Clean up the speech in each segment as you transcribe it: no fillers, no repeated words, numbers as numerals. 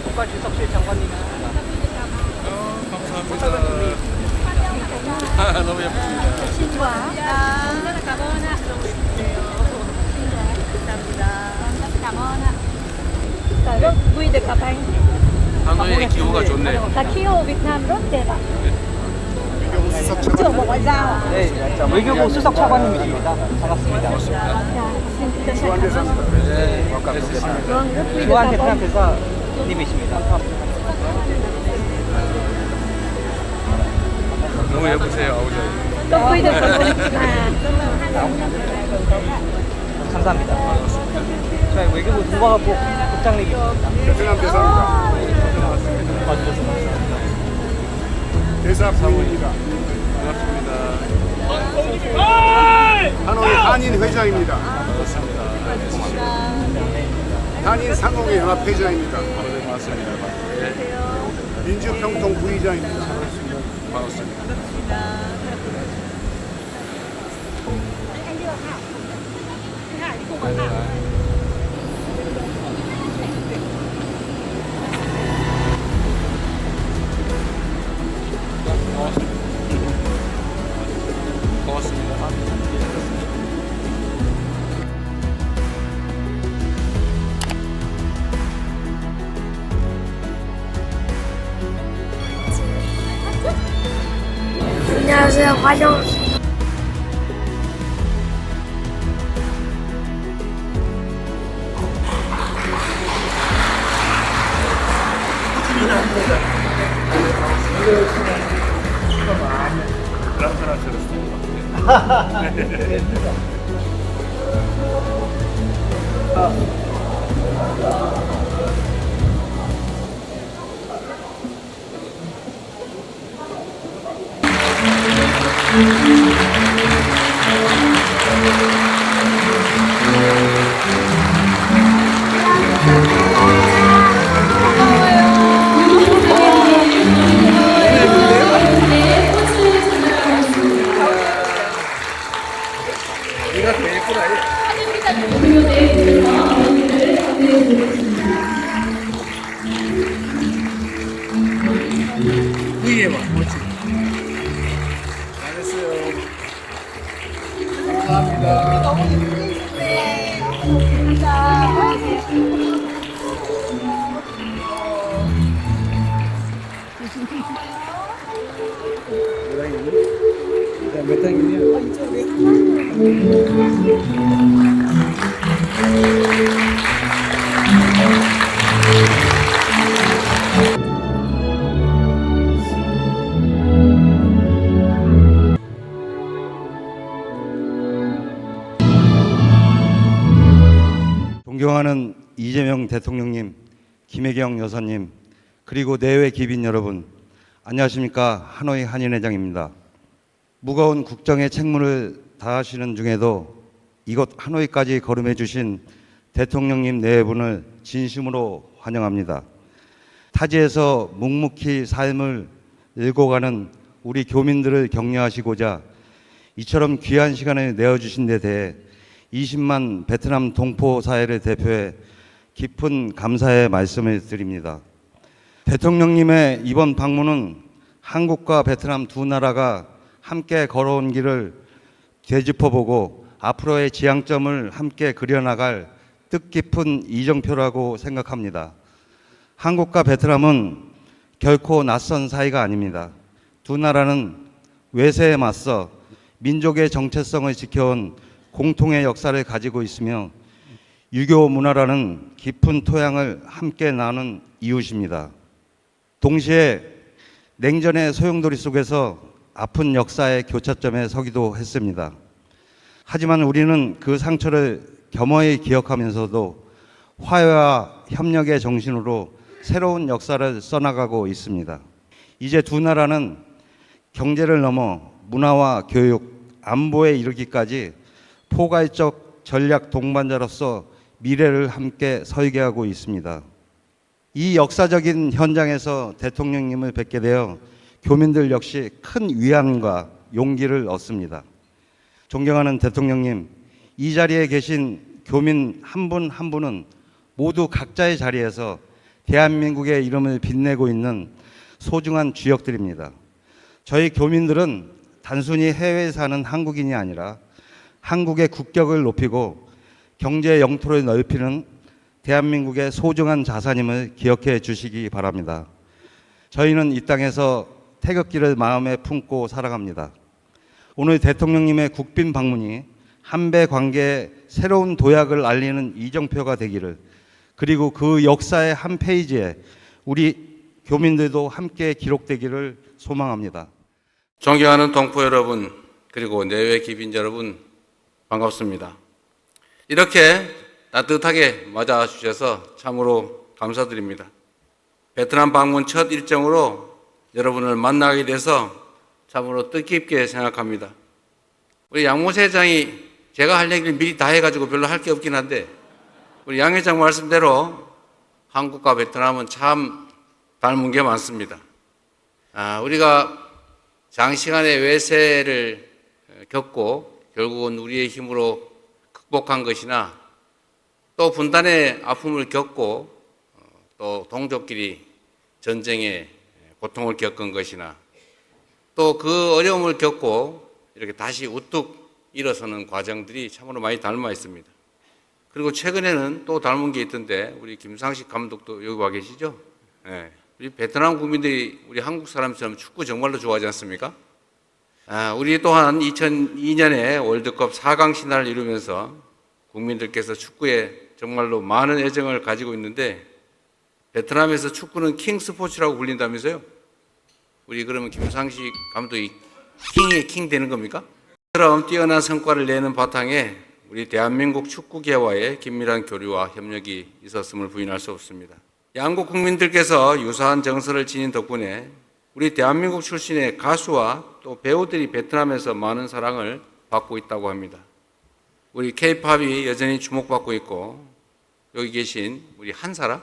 국가주석실 장관님이십니다. 감사합니다. 너무 예쁩니다. rất vui được gặp anh. 하노이의 기후가 좋네요. Là khí hậu Việt Nam rất đẹp ạ. Trưởng Bộ Ngoại giao ạ. 네, 자, 외교부 수석 차관님이십니다. 반갑습니다. Dạ, xin chân thành cảm ơn. Vâng, rất vui được 주한 gặp 베트남 ông. 대사님이십니다. 너무 예쁘세요, 아우저. Rất vui được gặp ông. 감사합니다. 저희 외교부 동방학부 국장님이십니다. 베트남 대사입니다. 와주셔서 감사합니다. 대사 부입니다. 반갑습니다. 하노이 한인 회장입니다. 반갑습니다. 한인 상공회 연합 회장입니다. 반갑습니다. 네, 민주평통 부의장입니다. 반갑습니다. 고맙습니다. 안녕하세요. 화정. 존경하는 이재명 대통령님, 김혜경 여사님, 그리고 내외 귀빈 여러분, 안녕하십니까. 하노이 한인회장입니다. 무거운 국정의 책무를 다하시는 중에도 이곳 하노이까지 거름해 주신 대통령님 네 분을 진심으로 환영합니다. 타지에서 묵묵히 삶을 일궈가는 우리 교민들을 격려하시고자 이처럼 귀한 시간을 내어주신 데 대해 20만 베트남 동포 사회를 대표해 깊은 감사의 말씀을 드립니다. 대통령님의 이번 방문은 한국과 베트남 두 나라가 함께 걸어온 길을 되짚어보고 앞으로의 지향점을 함께 그려나갈 뜻깊은 이정표라고 생각합니다. 한국과 베트남은 결코 낯선 사이가 아닙니다. 두 나라는 외세에 맞서 민족의 정체성을 지켜온 공통의 역사를 가지고 있으며 유교 문화라는 깊은 토양을 함께 나눈 이웃입니다. 동시에 냉전의 소용돌이 속에서 아픈 역사의 교차점에 서기도 했습니다. 하지만 우리는 그 상처를 겸허히 기억하면서도 화해와 협력의 정신으로 새로운 역사를 써나가고 있습니다. 이제 두 나라는 경제를 넘어 문화와 교육, 안보에 이르기까지 포괄적 전략 동반자로서 미래를 함께 설계하고 있습니다. 이 역사적인 현장에서 대통령님을 뵙게 되어 교민들 역시 큰 위안과 용기를 얻습니다. 존경하는 대통령님, 이 자리에 계신 교민 한 분 한 분은 모두 각자의 자리에서 대한민국의 이름을 빛내고 있는 소중한 주역들입니다. 저희 교민들은 단순히 해외에 사는 한국인이 아니라 한국의 국격을 높이고 경제 영토를 넓히는 대한민국의 소중한 자산임을 기억해 주시기 바랍니다. 저희는 이 땅에서 태극기를 마음에 품고 살아갑니다. 오늘 대통령님의 국빈 방문이 한배 관계의 새로운 도약을 알리는 이정표가 되기를, 그리고 그 역사의 한 페이지에 우리 교민들도 함께 기록되기를 소망합니다. 존경하는 동포 여러분, 그리고 내외 기빈 여러분, 반갑습니다. 이렇게 따뜻하게 맞아주셔서 참으로 감사드립니다. 베트남 방문 첫 일정으로 여러분을 만나게 돼서 참으로 뜻깊게 생각합니다. 우리 양 모세장이 제가 할 얘기를 미리 다 해가지고 별로 할 게 없긴 한데, 우리 양 회장 말씀대로 한국과 베트남은 참 닮은 게 많습니다. 우리가 장시간의 외세를 겪고 결국은 우리의 힘으로 극복한 것이나, 또 분단의 아픔을 겪고 또 동족끼리 전쟁의 고통을 겪은 것이나, 또 그 어려움을 겪고 이렇게 다시 우뚝 일어서는 과정들이 참으로 많이 닮아 있습니다. 그리고 최근에는 또 닮은 게 있던데, 우리 김상식 감독도 여기 와 계시죠? 네. 우리 베트남 국민들이 우리 한국 사람처럼 축구 정말로 좋아하지 않습니까? 우리 또한 2002년에 월드컵 4강 신화를 이루면서 국민들께서 축구에 정말로 많은 애정을 가지고 있는데, 베트남에서 축구는 킹 스포츠라고 불린다면서요? 우리 그러면 김상식 감독이 킹의 킹 되는 겁니까? 그럼 뛰어난 성과를 내는 바탕에 우리 대한민국 축구계와의 긴밀한 교류와 협력이 있었음을 부인할 수 없습니다. 양국 국민들께서 유사한 정서를 지닌 덕분에 우리 대한민국 출신의 가수와 또 배우들이 베트남에서 많은 사랑을 받고 있다고 합니다. 우리 K-팝이 여전히 주목받고 있고, 여기 계신 우리 한사라?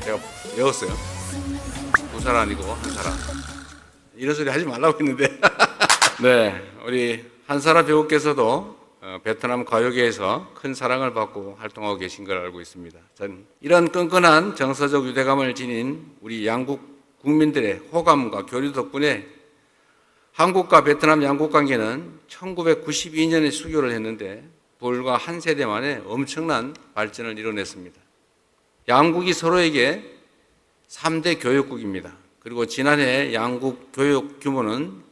제가 외웠어요. 두 사람 아니고 한사라. 이런 소리 하지 말라고 했는데. 네, 우리 한사라 배우께서도 베트남 가요계에서 큰 사랑을 받고 활동하고 계신 걸 알고 있습니다. 전 이런 끈끈한 정서적 유대감을 지닌 우리 양국 국민들의 호감과 교류 덕분에 한국과 베트남 양국 관계는 1992년에 수교를 했는데 불과 한 세대 만에 엄청난 발전을 이뤄냈습니다. 양국이 서로에게 3대 교역국입니다. 그리고 지난해 양국 교역 규모는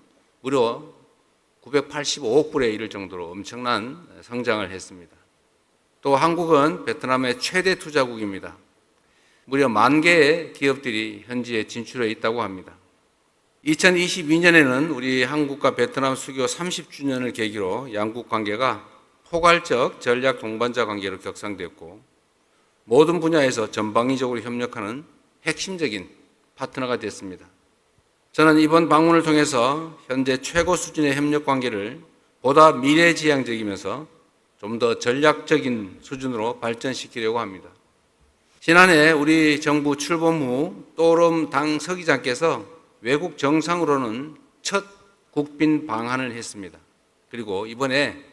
무려 985억 불에 이를 정도로 엄청난 성장을 했습니다. 또 한국은 베트남의 최대 투자국입니다. 무려 10,000개의 기업들이 현지에 진출해 있다고 합니다. 2022년에는 우리 한국과 베트남 수교 30주년을 계기로 양국 관계가 포괄적 전략 동반자 관계로 격상됐고, 모든 분야에서 전방위적으로 협력하는 핵심적인 파트너가 됐습니다. 저는 이번 방문을 통해서 현재 최고 수준의 협력 관계를 보다 미래지향적이면서 좀 더 전략적인 수준으로 발전시키려고 합니다. 지난해 우리 정부 출범 후 또름 당 서기장께서 외국 정상으로는 첫 국빈 방한을 했습니다. 그리고 이번에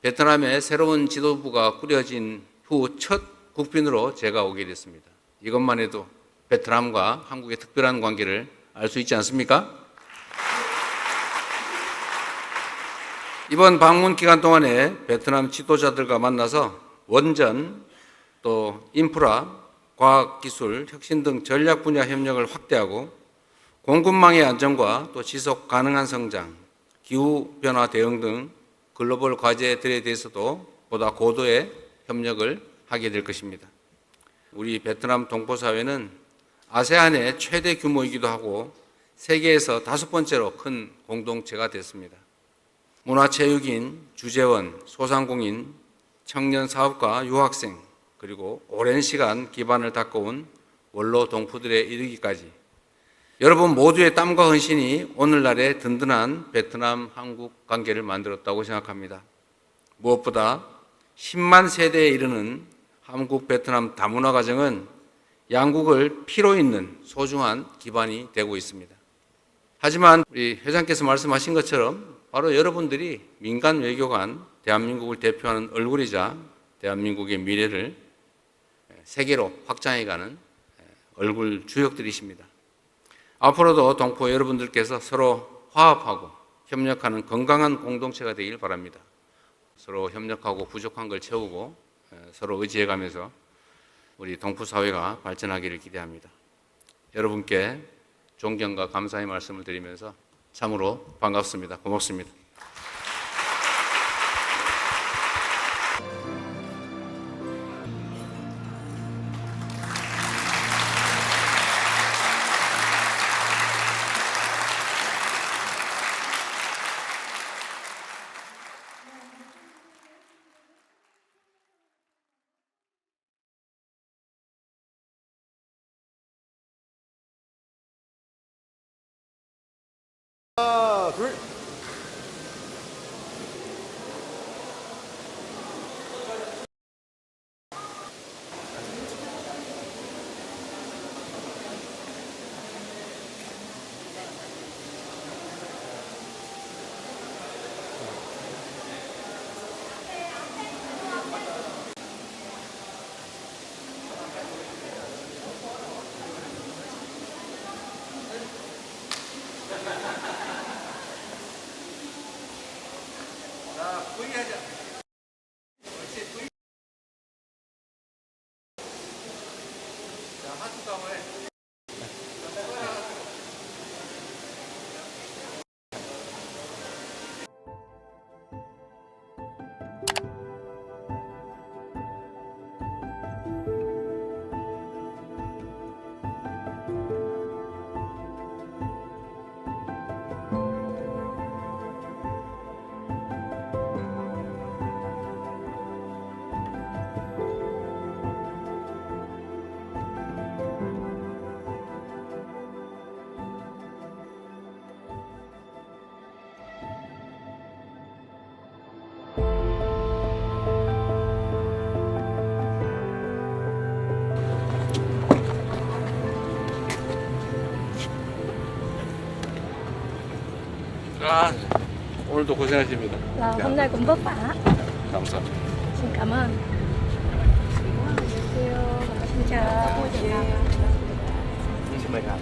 베트남의 새로운 지도부가 꾸려진 후 첫 국빈으로 제가 오게 됐습니다. 이것만 해도 베트남과 한국의 특별한 관계를 알 수 있지 않습니까? 이번 방문 기간 동안에 베트남 지도자들과 만나서 원전, 또 인프라, 과학기술, 혁신 등 전략 분야 협력을 확대하고 공급망의 안정과 또 지속 가능한 성장, 기후변화 대응 등 글로벌 과제들에 대해서도 보다 고도의 협력을 하게 될 것입니다. 우리 베트남 동포사회는 아세안의 최대 규모이기도 하고 세계에서 5번째로 큰 공동체가 됐습니다. 문화체육인, 주재원, 소상공인, 청년 사업가, 유학생, 그리고 오랜 시간 기반을 닦아온 원로 동포들에 이르기까지 여러분 모두의 땀과 헌신이 오늘날의 든든한 베트남 한국 관계를 만들었다고 생각합니다. 무엇보다 10만 세대에 이르는 한국 베트남 다문화 가정은 양국을 피로 잇는 소중한 기반이 되고 있습니다. 하지만 우리 회장께서 말씀하신 것처럼 바로 여러분들이 민간 외교관, 대한민국을 대표하는 얼굴이자 대한민국의 미래를 세계로 확장해가는 얼굴 주역들이십니다. 앞으로도 동포 여러분들께서 서로 화합하고 협력하는 건강한 공동체가 되길 바랍니다. 서로 협력하고 부족한 걸 채우고 서로 의지해가면서 우리 동포 사회가 발전하기를 기대합니다. 여러분께 존경과 감사의 말씀을 드리면서 참으로 반갑습니다. 고맙습니다. 오늘도 고생하십니다. Hôm nay cũng vất vả. 감사합니다. Xin cảm ơn. Xin chào. xin mời ngài.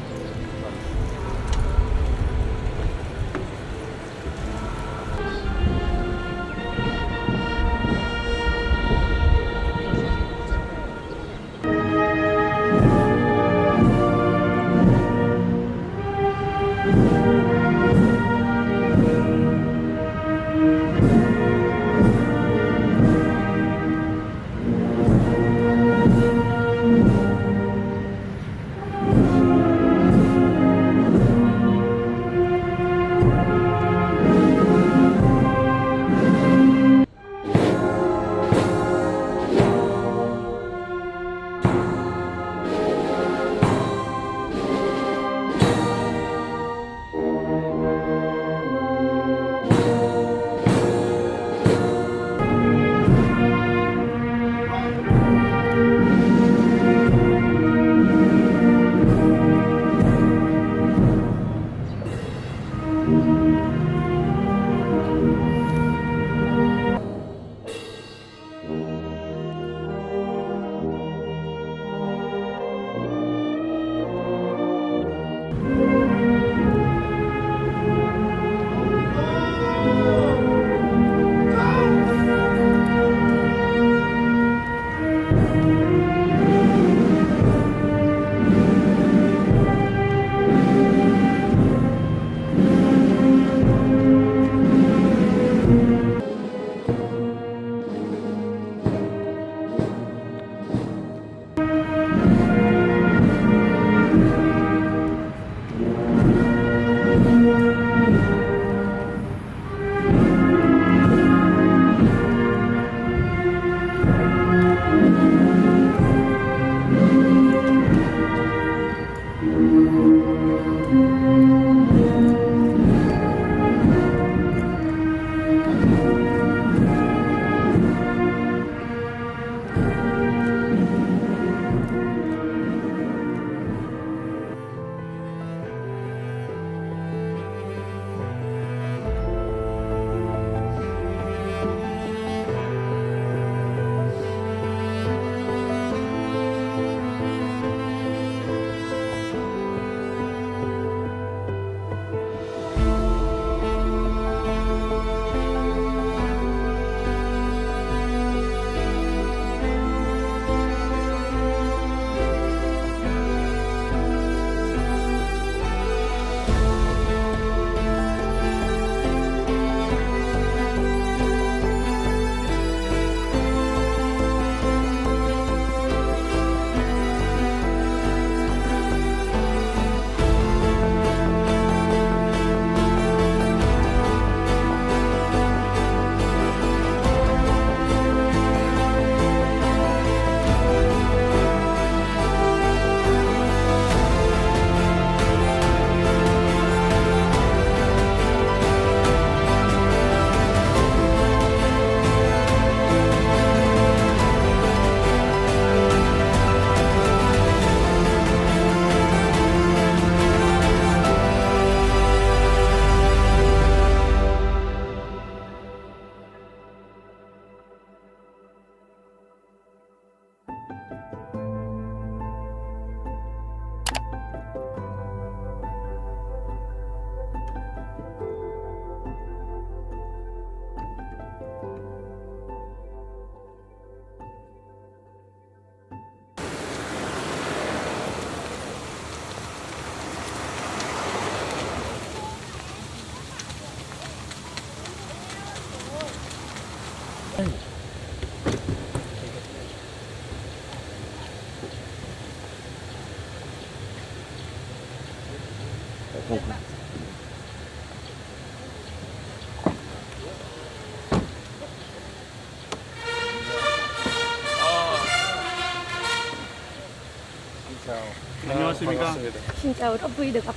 안녕하십니까. Xin chào, rất vui được gặp.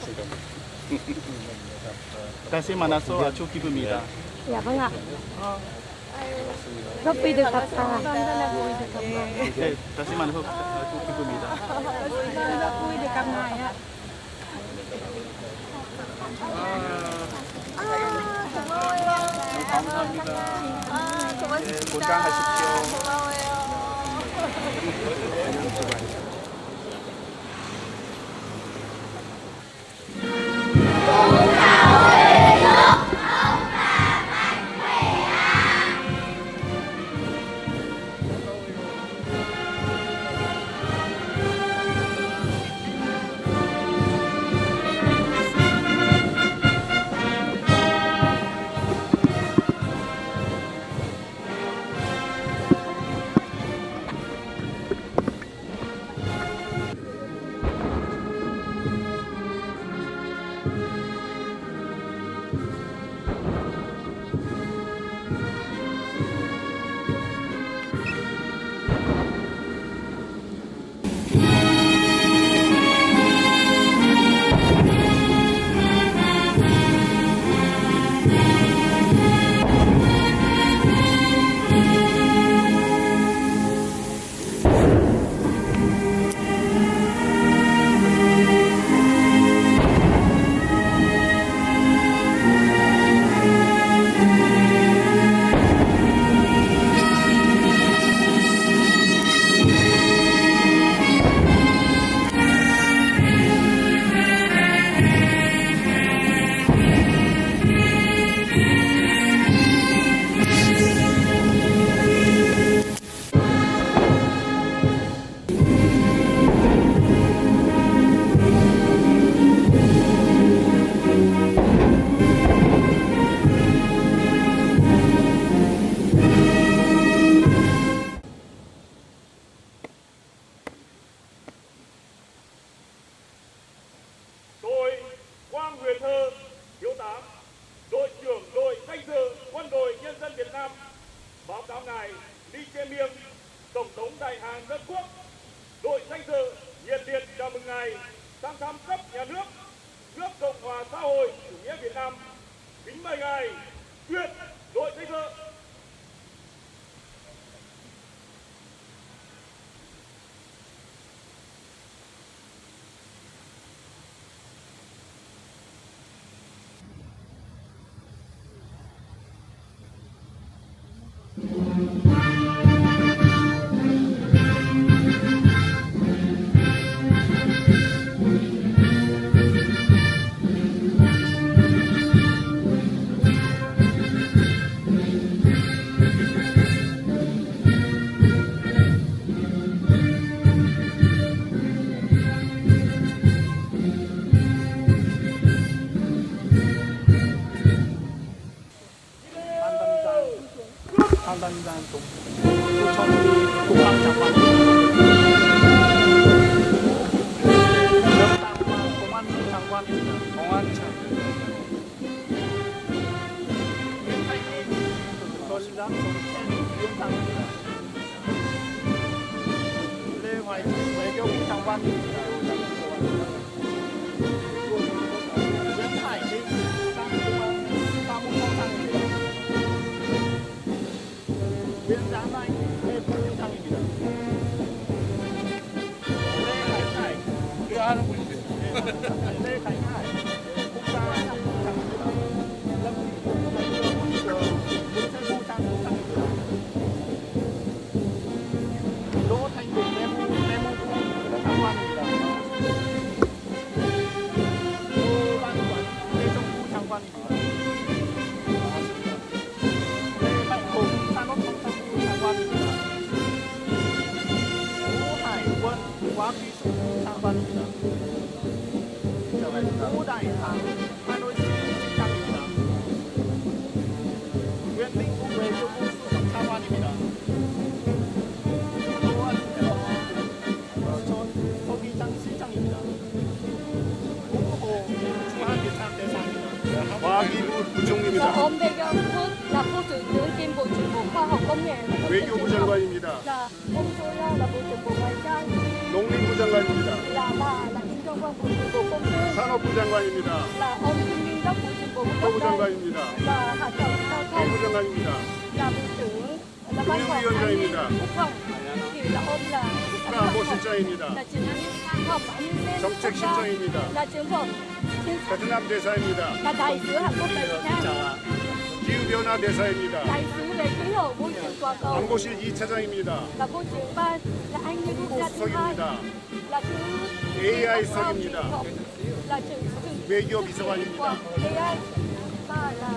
다시 만나서 아주 기쁩니다. Dạ vâng ạ. Rất vui được gặp. 네, 다시 만나서 아주 기쁩니다. Rất vui được gặp ngài ạ. 감사합니다. 네, 건강하십시오. Tôi Quang Huyền Thơ, thiếu tá, đội trưởng đội danh dự quân đội nhân dân Việt Nam báo cáo ngài Lee Jae-myung, tổng thống đại Hàn Dân Quốc. Đội danh dự nhiệt liệt chào mừng ngài sang thăm cấp nhà nước nước Cộng hòa xã hội chủ nghĩa Việt Nam. Kính mời ngài duyệt đội danh dự. 판단장 도청리 국방장관 공안부 장관입니다. 공안장. 전장 위원장입니다. 외교부 장관입니다. 왼팔 사무총장입니다. 위원장은 대부장입니다. 왜 하는 분인데? 네, 가능할 국가장입니다. 문체부장입니다. 노타임도 내무부 장관입니다. 소방관 대정부 장관입니다. 산업통상부 장관입니다. 오하이원 과기수 장관입니다. 오다이상 하노이 시장입니다. 웬민국 외교부 수석 차관입니다. 전 서기장 실장입니다. 5호 중앙 마기부 부총리입니다. Ông Lê Giang Phước là Phó Thủ tướng kiêm Bộ trưởng Bộ Khoa học Công nghệ và Thông tin 외교부 Truyền thông. 장관입니다. Là ông Tô Lâm là Bộ trưởng Bộ Ngoại giao. 농림부 장관입니다. Là bà là Kim Trong Quang Bộ trưởng Bộ Công thương. 산업부 장관입니다. Là ông Kim Nguyên Đốc Bộ trưởng Bộ Quốc 국토부 phòng. 장관입니다. Là Hạ tầng giao thông. 법무 장관입니다. Là Bộ trưởng là Văn phòng An ninh Quốc phòng. Thì là ông là 국가안보실장입니다. là trưởng khoa học an ninh quốc gia. 정책실장입니다. Là trưởng phòng 베트남 대사입니다. là đại sứ Hàn Quốc tại Việt Nam. 기후변화 대사입니다. Đại sứ về khí hậu môi trường toàn cầu. 안보실 2차장입니다. Là bộ trưởng ban là an ninh quốc gia thứ hai. 수석입니다. Là thứ AI 수석입니다. là trưởng 외교 비서관입니다. AI và là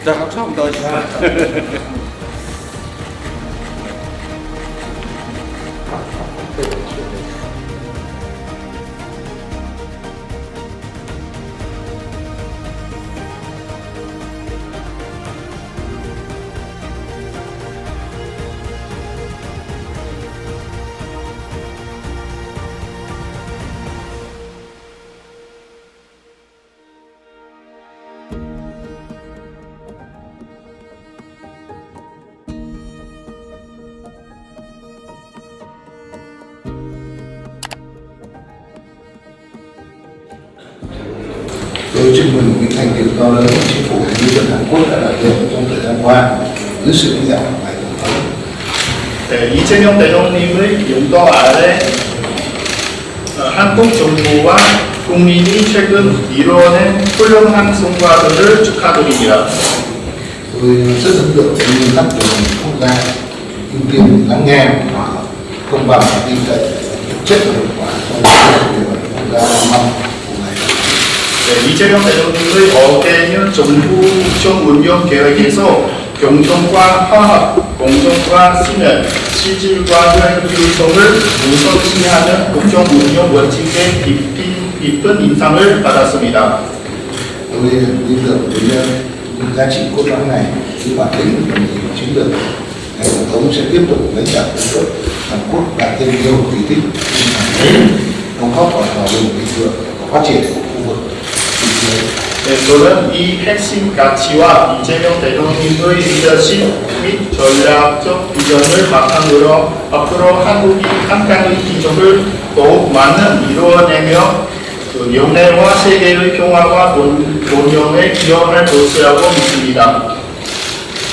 자, 박수 한번 더 주세요. Tôi chúc mừng những thành tựu to lớn của chính phủ và nhân dân Hàn Quốc đã đạt được trong thời gian qua dưới sự lãnh đạo của ngài tổng thống. 이재명 대통령의 용도 아래 한국 정부와 국민이 최근 이뤄낸 훌륭한 성과들을 축하드립니다. Tôi rất ấn tượng với nguyên tắc của một quốc gia ưu tiên lắng nghe, hòa hợp, công bằng và tin cậy, thực chất và hiệu quả trong việc quốc gia năm năm của ngài. 이재명 대통령의 어깨는 정부 국정 운영 계획에서 경청과 화합, 공정과 수면, 실질과 효율성을 우선시하는 국정 운영 원칙에 깊은 인상을 받았습니다. Tôi tin tưởng với những giá trị cốt lõi này với bản lĩnh của một chiến lược, ngài tổng thống sẽ tiếp tục lãnh đạo đất nước Hàn Quốc đạt thêm nhiều kỳ tích, đóng góp vào hòa bình, thịnh vượng và phát triển của khu vực. 저는 이 핵심 가치와 이재명 대통령의 리더십 및 전략적 비전을 바탕으로 앞으로 한국이 한강의 기적을 더욱 많은 이루어내며 연내와 세계의 평화와 번영에 기여할 것이라고 믿습니다.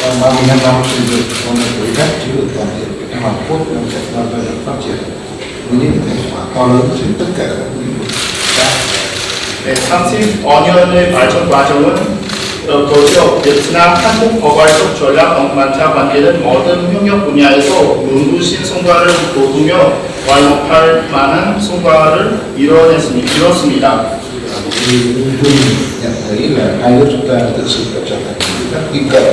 Trong 35 năm xây dựng quan hệ đối tác chiến lược toàn diện Việt Nam Hàn Quốc năm sẽ phát triển với những thành quả to lớn trên tất cả các lĩnh vực khác. 네, 35년의 발전 과정은 도시업 베트남 한국 포괄적 전략 동반자 관계는 모든 협력 분야에서 눈부신 성과를 거두며 완벽할 만한 성과를 이뤘습니다. Nhận thấy là hai nước chúng ta thực sự đã trở thành đối tác tin cậy,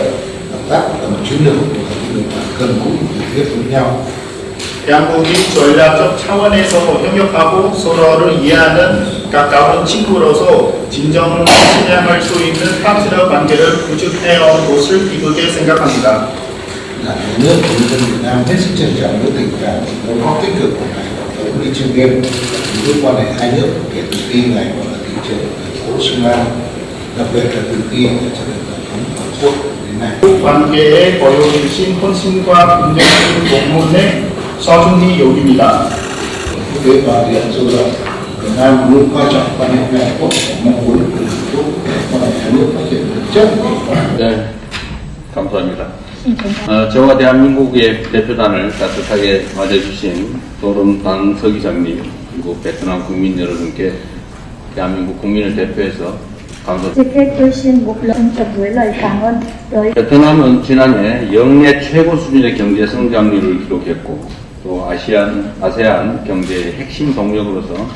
hợp tác tầm chiến lược và chiến lược gần gũi mật thiết với nhau. 양국이 전략적 차원에서 협력하고 서로를 이해하는 가까운 친구로서 진정을 실행할 수 있는 파트너 관계를 구축해 온 것을 기쁘게 생각합니다. Đảng, Nhà nước và nhân dân Việt Nam hết sức trân trọng những tình cảm đóng góp tích cực của ngài đối với Lee Chiêm-miên đối với quan hệ hai nước kể từ khi ngài còn là thị trưởng thành phố Suman, đặc biệt là từ khi ngài trở thành tổng thống Hàn Quốc đến nay. 관계에 보여주신 헌신과 긍정적인 공헌에 소중히 여깁니다. Quốc tế toàn diện sâu rộng, Việt Nam luôn coi trọng quan hệ với Hàn Quốc và mong muốn cùng Hàn Quốc để quan hệ hai nước phát triển thực chất. 네, 감사합니다. 저와 대한민국의 대표단을 따뜻하게 맞아주신 도롬당 서기장님 그리고 베트남 국민 여러분께 대한민국 국민을 대표해서 감사드립니다. Trước hết tôi xin một lần trân trọng gửi lời cảm ơn tới 베트남은 지난해 역내 최고 수준의 경제 성장률을 기록했고 또 아세안 경제의 핵심 동력으로서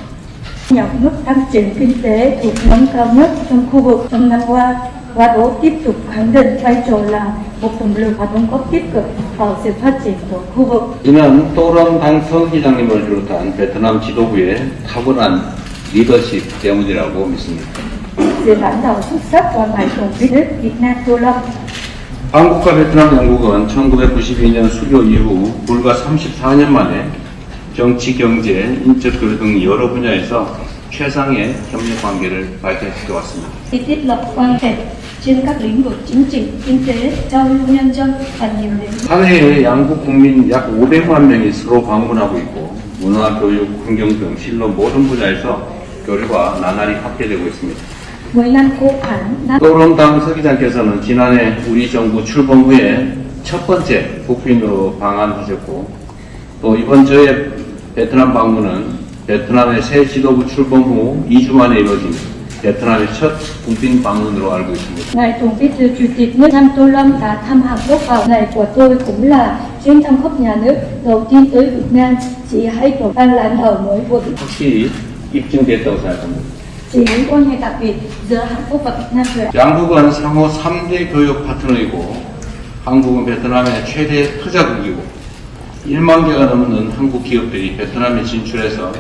nhập mức tăng trưởng kinh tế thuộc nhóm cao nhất trong khu vực trong năm qua và đó tiếp tục khẳng định vai trò là một động lực và đóng góp tích cực vào sự phát triển của khu vực. 이는 또람당 서기장님을 비롯한 베트남 지도부의 탁월한 리더십 때문이라고 믿습니다. Sự lãnh đạo xuất sắc và ngài tổng bí thư Việt Nam Tô Lâm. 한국과 베트남 양국은 1992년 수교 이후 불과 34년 만에 정치, 경제, 인적 교류 등 여러 분야에서 최상의 협력 관계를 발전시켜 왔습니다. Khi thiết lập quan hệ trên các lĩnh vực chính trị, kinh tế, giao lưu nhân dân và nhiều lĩnh vực. 한 해에 양국 국민 약 500만 명이 서로 방문하고 있고 문화, 교육, 환경 등 실로 모든 분야에서 교류가 나날이 확대되고 있습니다. 10 năm cố khoảng đã 또롬당 서기장께서는 지난해 우리 정부 출범 후에 첫 번째 국빈으로 방한하셨고 또 이번 저의 베트남 방문은 베트남의 새 지도부 출범 후 2주 만에 이루어진 베트남의 첫 국빈 방문으로 알고 있습니다. Ngài Tổng Bí thư Chủ tịch nước Nam Tô Lâm đã thăm Hàn Quốc vào ngày của tôi cũng là chuyến thăm cấp nhà nước đầu tiên tới Việt Nam. Chị hãy cùng đang làm ở mới vững. 확실히 입증됐다고 생각합니다. Chỉ những quan hệ đặc biệt giữa Hàn Quốc và Việt Nam rồi. 양국은 상호 3대 교역 파트너이고 한국은 베트남의 최대 투자국이고 1만 개가 넘는 한국 기업들이 베트남에 진출해서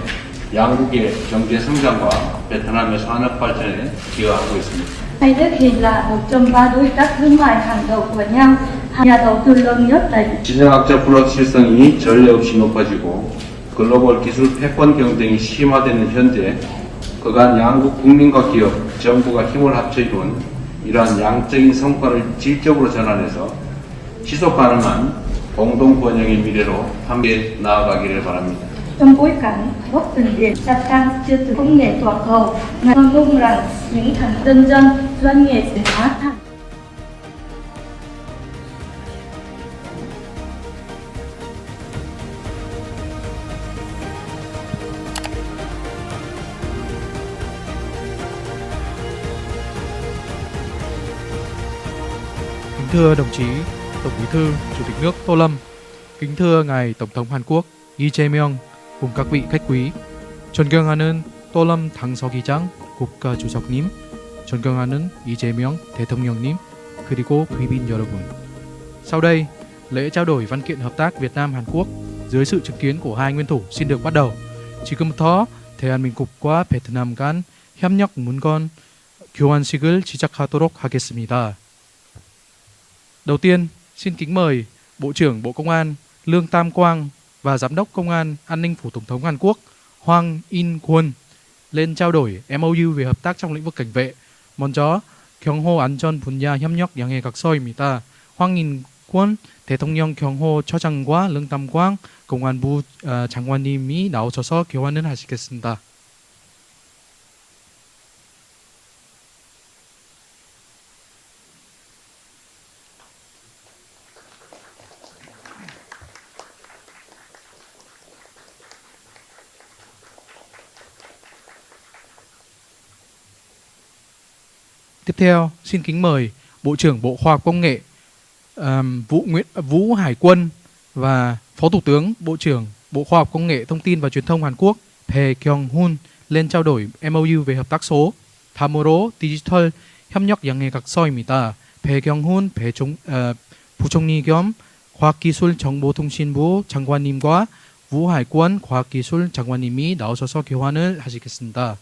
양국의 경제 성장과 베트남의 산업 발전에 기여하고 있습니다. Hai nước hiện là một trong ba đối tác thương mại hàng đầu của nhau, nhà đầu tư lớn nhất tại 지정학적 불확실성이 전례 없이 높아지고 글로벌 기술 패권 경쟁이 심화되는 현재 그간 양국 국민과 기업, 정부가 힘을 합쳐 이룬 이러한 양적인 성과를 질적으로 전환해서 지속 가능한 공동 번영의 미래로 함께 나아가기를 바랍니다. trong bối cảnh gốc tình điện gia tăng chưa từng công nghệ toàn cầu, ngài mong mong rằng những thành tinh dân doanh nghiệp sẽ hóa thành Kính thưa đồng chí Tổng Bí thư Chủ tịch nước Tô Lâm, kính thưa ngài Tổng thống Hàn Quốc Lee Jae-myung cùng các vị khách quý, 존경하는 또람 당서기장 국가주석님, 존경하는 이재명 대통령님, 그리고 quý賓여러분. Sau đây, lễ trao đổi văn kiện hợp tác Việt Nam Hàn Quốc dưới sự chứng kiến của hai nguyên thủ xin được bắt đầu. 지금부터 대한민국과 베트남 간 협력 문건 교환식을 시작하도록 하겠습니다. Đầu tiên, xin kính mời Bộ trưởng Bộ Công an Lương Tam Quang và Giám đốc Công an An ninh Phủ Tổng thống Hàn Quốc Hwang In-kwon lên trao đổi MOU về hợp tác trong lĩnh vực cảnh vệ. 먼저 경호 안전 분야 협력 양해 각서입니다. Hwang In-kwon 대통령 경호처장과 릉담광 공안부 장관님이 나오셔서 교환을 하시겠습니다. Tiếp theo, xin kính mời Bộ trưởng Bộ Khoa học Công nghệ Vũ Hải Quân và Phó Thủ tướng Bộ trưởng Bộ Khoa học Công nghệ Thông tin và Truyền thông Hàn Quốc Bae Kyung-hun lên trao đổi MOU về hợp tác số. 다음으로 디지털 협력 양해 각서입니다. 배경훈 부총리 겸 과학기술정보통신부 장관님과 우hải quân 과학기술 장관님이 나오셔서 교환을 하시겠습니다.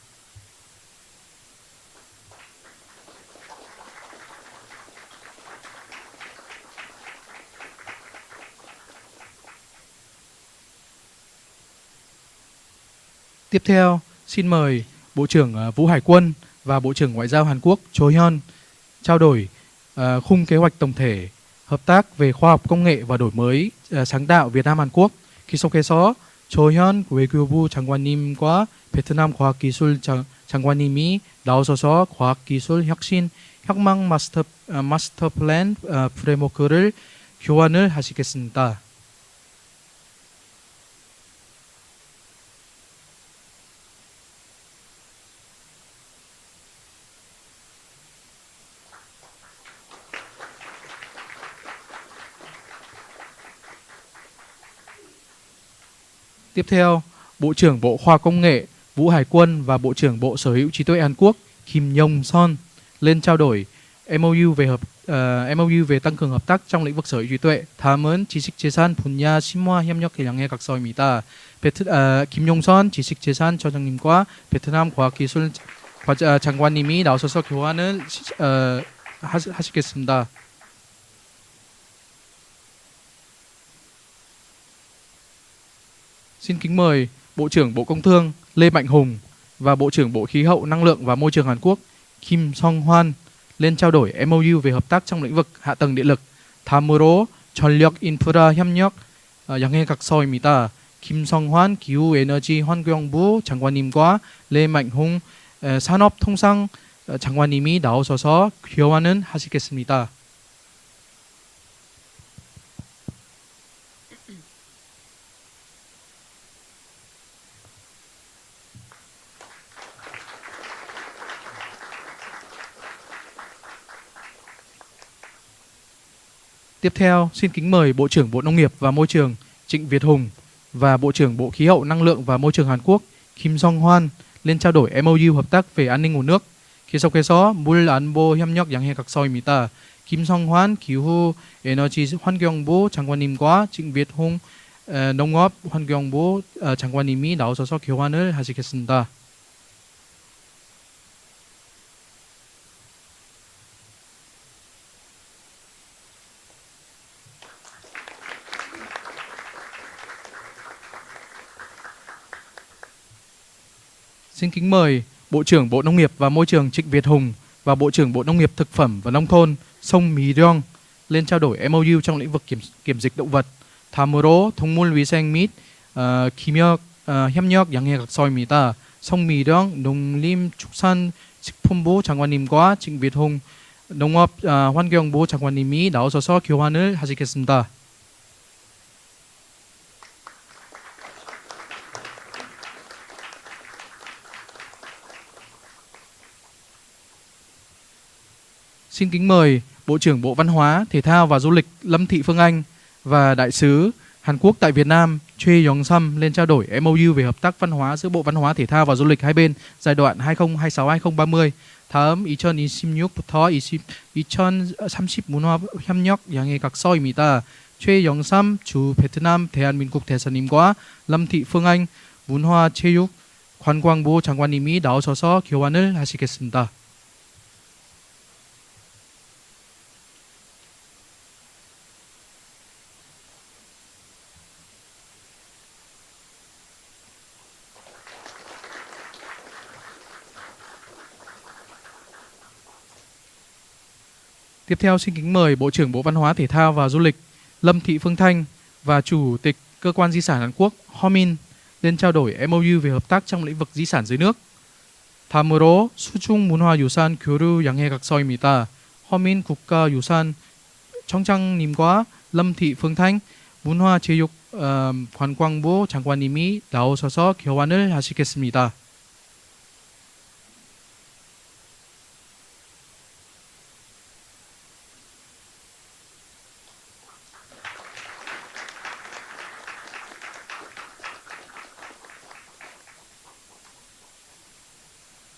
Tiếp theo, xin mời Bộ trưởng Vũ Hải Quân và Bộ trưởng Ngoại giao Hàn Quốc Cho Hyun trao đổi khung kế hoạch tổng thể hợp tác về khoa học công nghệ và đổi mới sáng tạo Việt Nam Hàn Quốc. 계속해서 조현 외교부 장관님과 베트남 과학기술 장관님이 나오셔서 과학기술 혁신 혁명 마스터 플랜 프레임워크를 교환을 하시겠습니다. Tiếp theo, Bộ trưởng Bộ Khoa học Công nghệ Vũ Hải Quân và Bộ trưởng Bộ Sở hữu trí tuệ Hàn Quốc Kim Yong Son lên trao đổi MOU về tăng cường hợp tác trong lĩnh vực sở hữu trí tuệ. 다음은 지식재산 분야 심화 협력 양해 각서입니다. 김용선 지식재산 처장님과 베트남 과학기술 장관님이 나오셔서 교환을 하시겠습니다. Xin kính mời Bộ trưởng Bộ Công Thương Lê Mạnh Hùng và Bộ trưởng Bộ Khí hậu, Năng lượng và Môi trường Hàn Quốc Kim Song Hwan lên trao đổi MOU về hợp tác trong lĩnh vực hạ tầng điện lực. 다음으로 전력 인프라 협력 양해 각서입니다. 김성환 기후에너지 환경부 장관님과 레mạnh 홍 산업통상 장관님이 나오셔서 교환을 하시겠습니다. Tiếp theo, xin kính mời Bộ trưởng Bộ Nông nghiệp và Môi trường Trịnh Việt Hùng và Bộ trưởng Bộ Khí hậu, Năng lượng và Môi trường Hàn Quốc Kim Song Hwan lên trao đổi MOU hợp tác về an ninh nguồn nước. 계속해서 물 안보 협력 양해 각서입니다. 김성환 기후에너지 환경부 장관님과 징빗홍 농업 환경부 장관님이 나오셔서 교환을 하시겠습니다. Xin kính mời Bộ trưởng Bộ Nông nghiệp và Môi trường Trịnh Việt Hùng và Bộ trưởng Bộ Nông nghiệp Thực phẩm và Nông thôn Song Mi-ryong lên trao đổi MOU trong lĩnh vực kiểm dịch động vật. 다음으로 동물위생 및 협력 양해 각서입니다. 성미령 농림축산식품부 장관님과 징빗홍 농업 환경부 장관님이 나오셔서 교환을 하시겠습니다. Xin kính mời Bộ trưởng Bộ Văn hóa, Thể thao và Du lịch Lâm Thị Phương Anh và Đại sứ Hàn Quốc tại Việt Nam Choi Yong-sam lên trao đổi MOU về hợp tác văn hóa giữa Bộ Văn hóa, Thể thao và Du lịch hai bên giai đoạn 2026-2030. 다음 2026부터 2030 문화 협력 양해 각서입니다. 최영삼 주 베트남 대한민국 대사님과 lâm thị phương anh 문화체육관광부 장관님이 나오셔서 교환을 하시겠습니다. Tiếp theo xin kính mời Bộ trưởng Bộ Văn hóa, Thể thao và Du lịch Lâm Thị Phương Thanh và Chủ tịch Cơ quan Di sản Hàn Quốc Homin lên trao đổi MOU về hợp tác trong lĩnh vực di sản dưới nước. 다음으로 수중문화유산 교류 양해 각서입니다. 허민 국가유산 청장님과 lâm thị phương thanh 문화체육관광부 장관님이 나오셔서 교환을 하시겠습니다.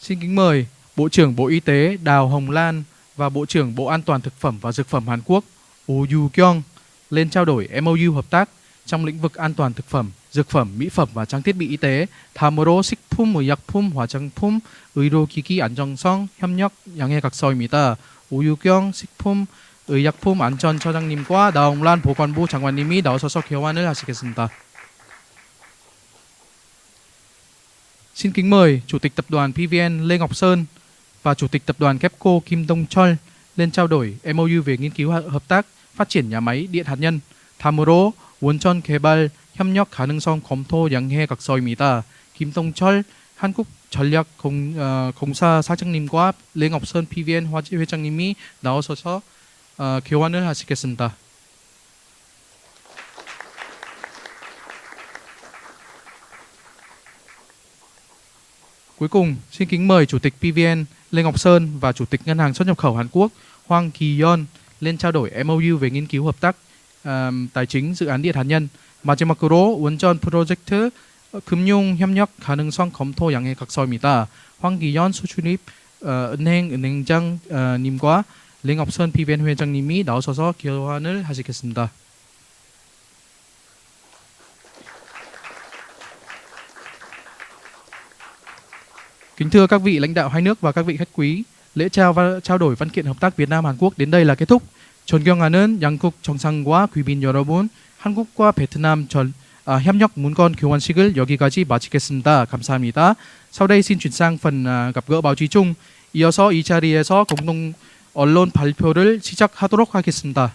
Xin kính mời Bộ trưởng Bộ Y tế Đào Hồng Lan và Bộ trưởng Bộ An toàn Thực phẩm và Dược phẩm Hàn Quốc Oh Yoo-kyung lên trao đổi MOU hợp tác trong lĩnh vực an toàn thực phẩm, dược phẩm, mỹ phẩm và trang thiết bị y tế. 다음으로 식품, 의약품, 화장품, 의료기기 안정성 협력 양해각서입니다. 오유경 식품, 의약품 안전처장님과 나홍란 보건부 장관님이 나오셔서 개원을 하시겠습니다. Xin kính mời Chủ tịch Tập đoàn PVN Lê Ngọc Sơn và Chủ tịch Tập đoàn KEPCO Kim Dong-chol lên trao đổi MOU về nghiên cứu hợp tác phát triển nhà máy điện hạt nhân. 다음으로 원전 개발 협력 가능성 검토 양해각서입니다. 김동철 한국전력공사 사장님과 레ngọc sơn PVN 회장님이 나오셔서 교환을 하시겠습니다. Cuối cùng, xin kính mời Chủ tịch PVN Lê Ngọc Sơn và Chủ tịch Ngân hàng Xuất nhập khẩu Hàn Quốc Hwang Ki-yeon lên trao đổi MOU về nghiên cứu hợp tác tài chính dự án điện hạt nhân. 마지막으로 원전 프로젝트 금융 협력 가능성 검토 양해각서입니다. 황기현 수출입 은행장님과 레ngọc sơn PVN 회장님이 나오셔서 교환을 하시겠습니다. Kính thưa các vị lãnh đạo hai nước và các vị khách quý, lễ trao đổi văn kiện hợp tác Việt Nam Hàn Quốc đến đây là kết thúc. 존경하는 양국 정상과 귀빈 여러분, 한국과 베트남 협력 문건 교환식을 여기까지 마치겠습니다. 감사합니다. Sau đây xin chuyển sang phần gặp gỡ báo chí chung. 이어서 이 자리에서 공동 언론 발표를 시작하도록 하겠습니다.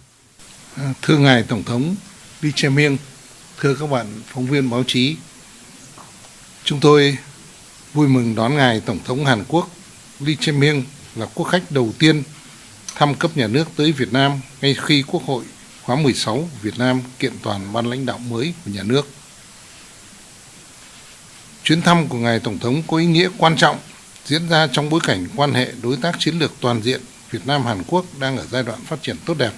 Thưa ngài Tổng thống Lee Jae-myung, thưa các bạn phóng viên báo chí, chúng tôi vui mừng đón ngài Tổng thống Hàn Quốc Lee Jae-myung là quốc khách đầu tiên thăm cấp nhà nước tới Việt Nam ngay khi Quốc hội khóa 16 Việt Nam kiện toàn ban lãnh đạo mới của nhà nước. Chuyến thăm của ngài Tổng thống có ý nghĩa quan trọng, diễn ra trong bối cảnh quan hệ đối tác chiến lược toàn diện Việt Nam-Hàn Quốc đang ở giai đoạn phát triển tốt đẹp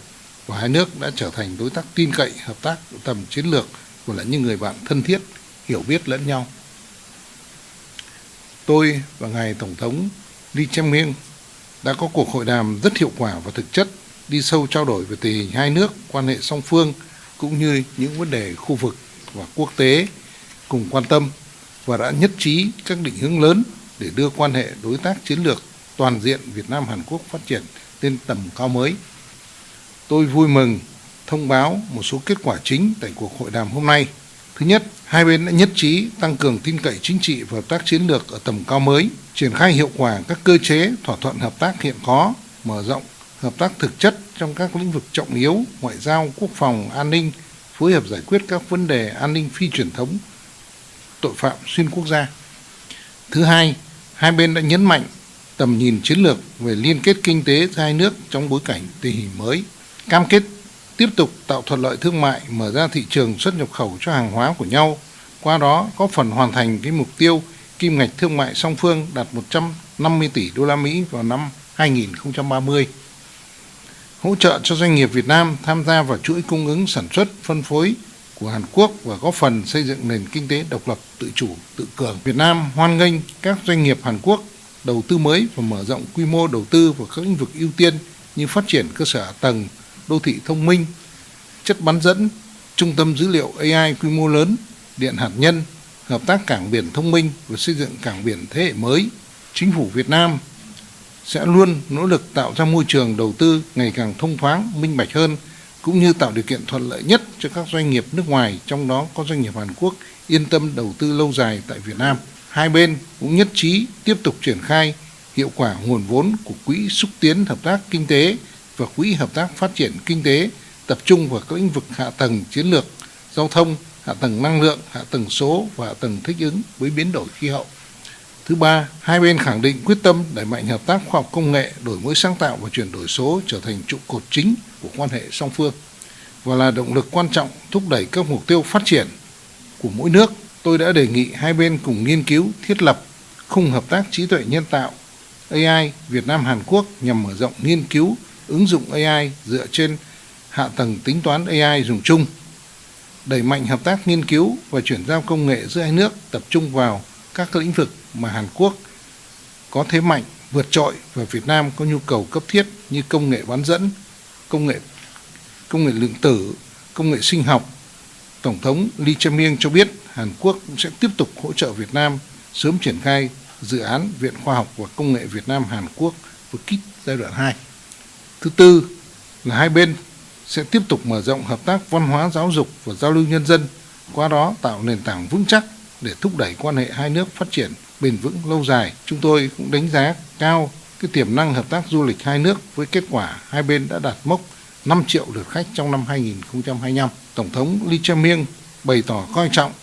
và hai nước đã trở thành đối tác tin cậy, hợp tác tầm chiến lược và là những người bạn thân thiết, hiểu biết lẫn nhau. Tôi và ngài Tổng thống Lee Jae-myung đã có cuộc hội đàm rất hiệu quả và thực chất, đi sâu trao đổi về tình hình hai nước, quan hệ song phương cũng như những vấn đề khu vực và quốc tế cùng quan tâm và đã nhất trí các định hướng lớn để đưa quan hệ đối tác chiến lược toàn diện Việt Nam Hàn Quốc phát triển lên tầm cao mới. Tôi vui mừng thông báo một số kết quả chính tại cuộc hội đàm hôm nay. Thứ nhất, hai bên đã nhất trí tăng cường tin cậy chính trị và hợp tác chiến lược ở tầm cao mới, triển khai hiệu quả các cơ chế thỏa thuận hợp tác hiện có, mở rộng hợp tác thực chất trong các lĩnh vực trọng yếu, ngoại giao, quốc phòng, an ninh, phối hợp giải quyết các vấn đề an ninh phi truyền thống, tội phạm xuyên quốc gia. Thứ hai, hai bên đã nhấn mạnh tầm nhìn chiến lược về liên kết kinh tế giữa hai nước trong bối cảnh tình hình mới, cam kết tiếp tục tạo thuận lợi thương mại, mở ra thị trường xuất nhập khẩu cho hàng hóa của nhau, qua đó có phần hoàn thành cái mục tiêu kim ngạch thương mại song phương đạt 150 tỷ đô la Mỹ vào năm 2030. Hỗ trợ cho doanh nghiệp Việt Nam tham gia vào chuỗi cung ứng sản xuất, phân phối của Hàn Quốc và góp phần xây dựng nền kinh tế độc lập, tự chủ, tự cường. Việt Nam hoan nghênh các doanh nghiệp Hàn Quốc đầu tư mới và mở rộng quy mô đầu tư vào các lĩnh vực ưu tiên như phát triển cơ sở hạ tầng, đô thị thông minh, chất bán dẫn, trung tâm dữ liệu AI quy mô lớn, điện hạt nhân, hợp tác cảng biển thông minh và xây dựng cảng biển thế hệ mới. Chính phủ Việt Nam sẽ luôn nỗ lực tạo ra môi trường đầu tư ngày càng thông thoáng, minh bạch hơn, cũng như tạo điều kiện thuận lợi nhất cho các doanh nghiệp nước ngoài, trong đó có doanh nghiệp Hàn Quốc, yên tâm đầu tư lâu dài tại Việt Nam. Hai bên cũng nhất trí tiếp tục triển khai hiệu quả nguồn vốn của Quỹ xúc tiến hợp tác kinh tế và Quỹ hợp tác phát triển kinh tế, tập trung vào các lĩnh vực hạ tầng chiến lược, giao thông, hạ tầng năng lượng, hạ tầng số và hạ tầng thích ứng với biến đổi khí hậu. Thứ ba, hai bên khẳng định quyết tâm đẩy mạnh hợp tác khoa học công nghệ, đổi mới sáng tạo và chuyển đổi số trở thành trụ cột chính của quan hệ song phương và là động lực quan trọng thúc đẩy các mục tiêu phát triển của mỗi nước. Tôi đã đề nghị hai bên cùng nghiên cứu thiết lập khung hợp tác trí tuệ nhân tạo AI Việt Nam Hàn Quốc nhằm mở rộng nghiên cứu ứng dụng AI dựa trên hạ tầng tính toán AI dùng chung, đẩy mạnh hợp tác nghiên cứu và chuyển giao công nghệ giữa hai nước, tập trung vào các lĩnh vực mà Hàn Quốc có thế mạnh vượt trội và Việt Nam có nhu cầu cấp thiết như công nghệ bán dẫn, công nghệ lượng tử, công nghệ sinh học. Tổng thống Lee Jae-myung cho biết Hàn Quốc cũng sẽ tiếp tục hỗ trợ Việt Nam sớm triển khai dự án Viện Khoa học và Công nghệ Việt Nam Hàn Quốc VKIT giai đoạn 2. Thứ tư là hai bên sẽ tiếp tục mở rộng hợp tác văn hóa, giáo dục và giao lưu nhân dân, qua đó tạo nền tảng vững chắc để thúc đẩy quan hệ hai nước phát triển bền vững lâu dài. Chúng tôi cũng đánh giá cao cái tiềm năng hợp tác du lịch hai nước với kết quả hai bên đã đạt mốc 5 triệu lượt khách trong năm 2025. Tổng thống Lee Jae-myung bày tỏ coi trọng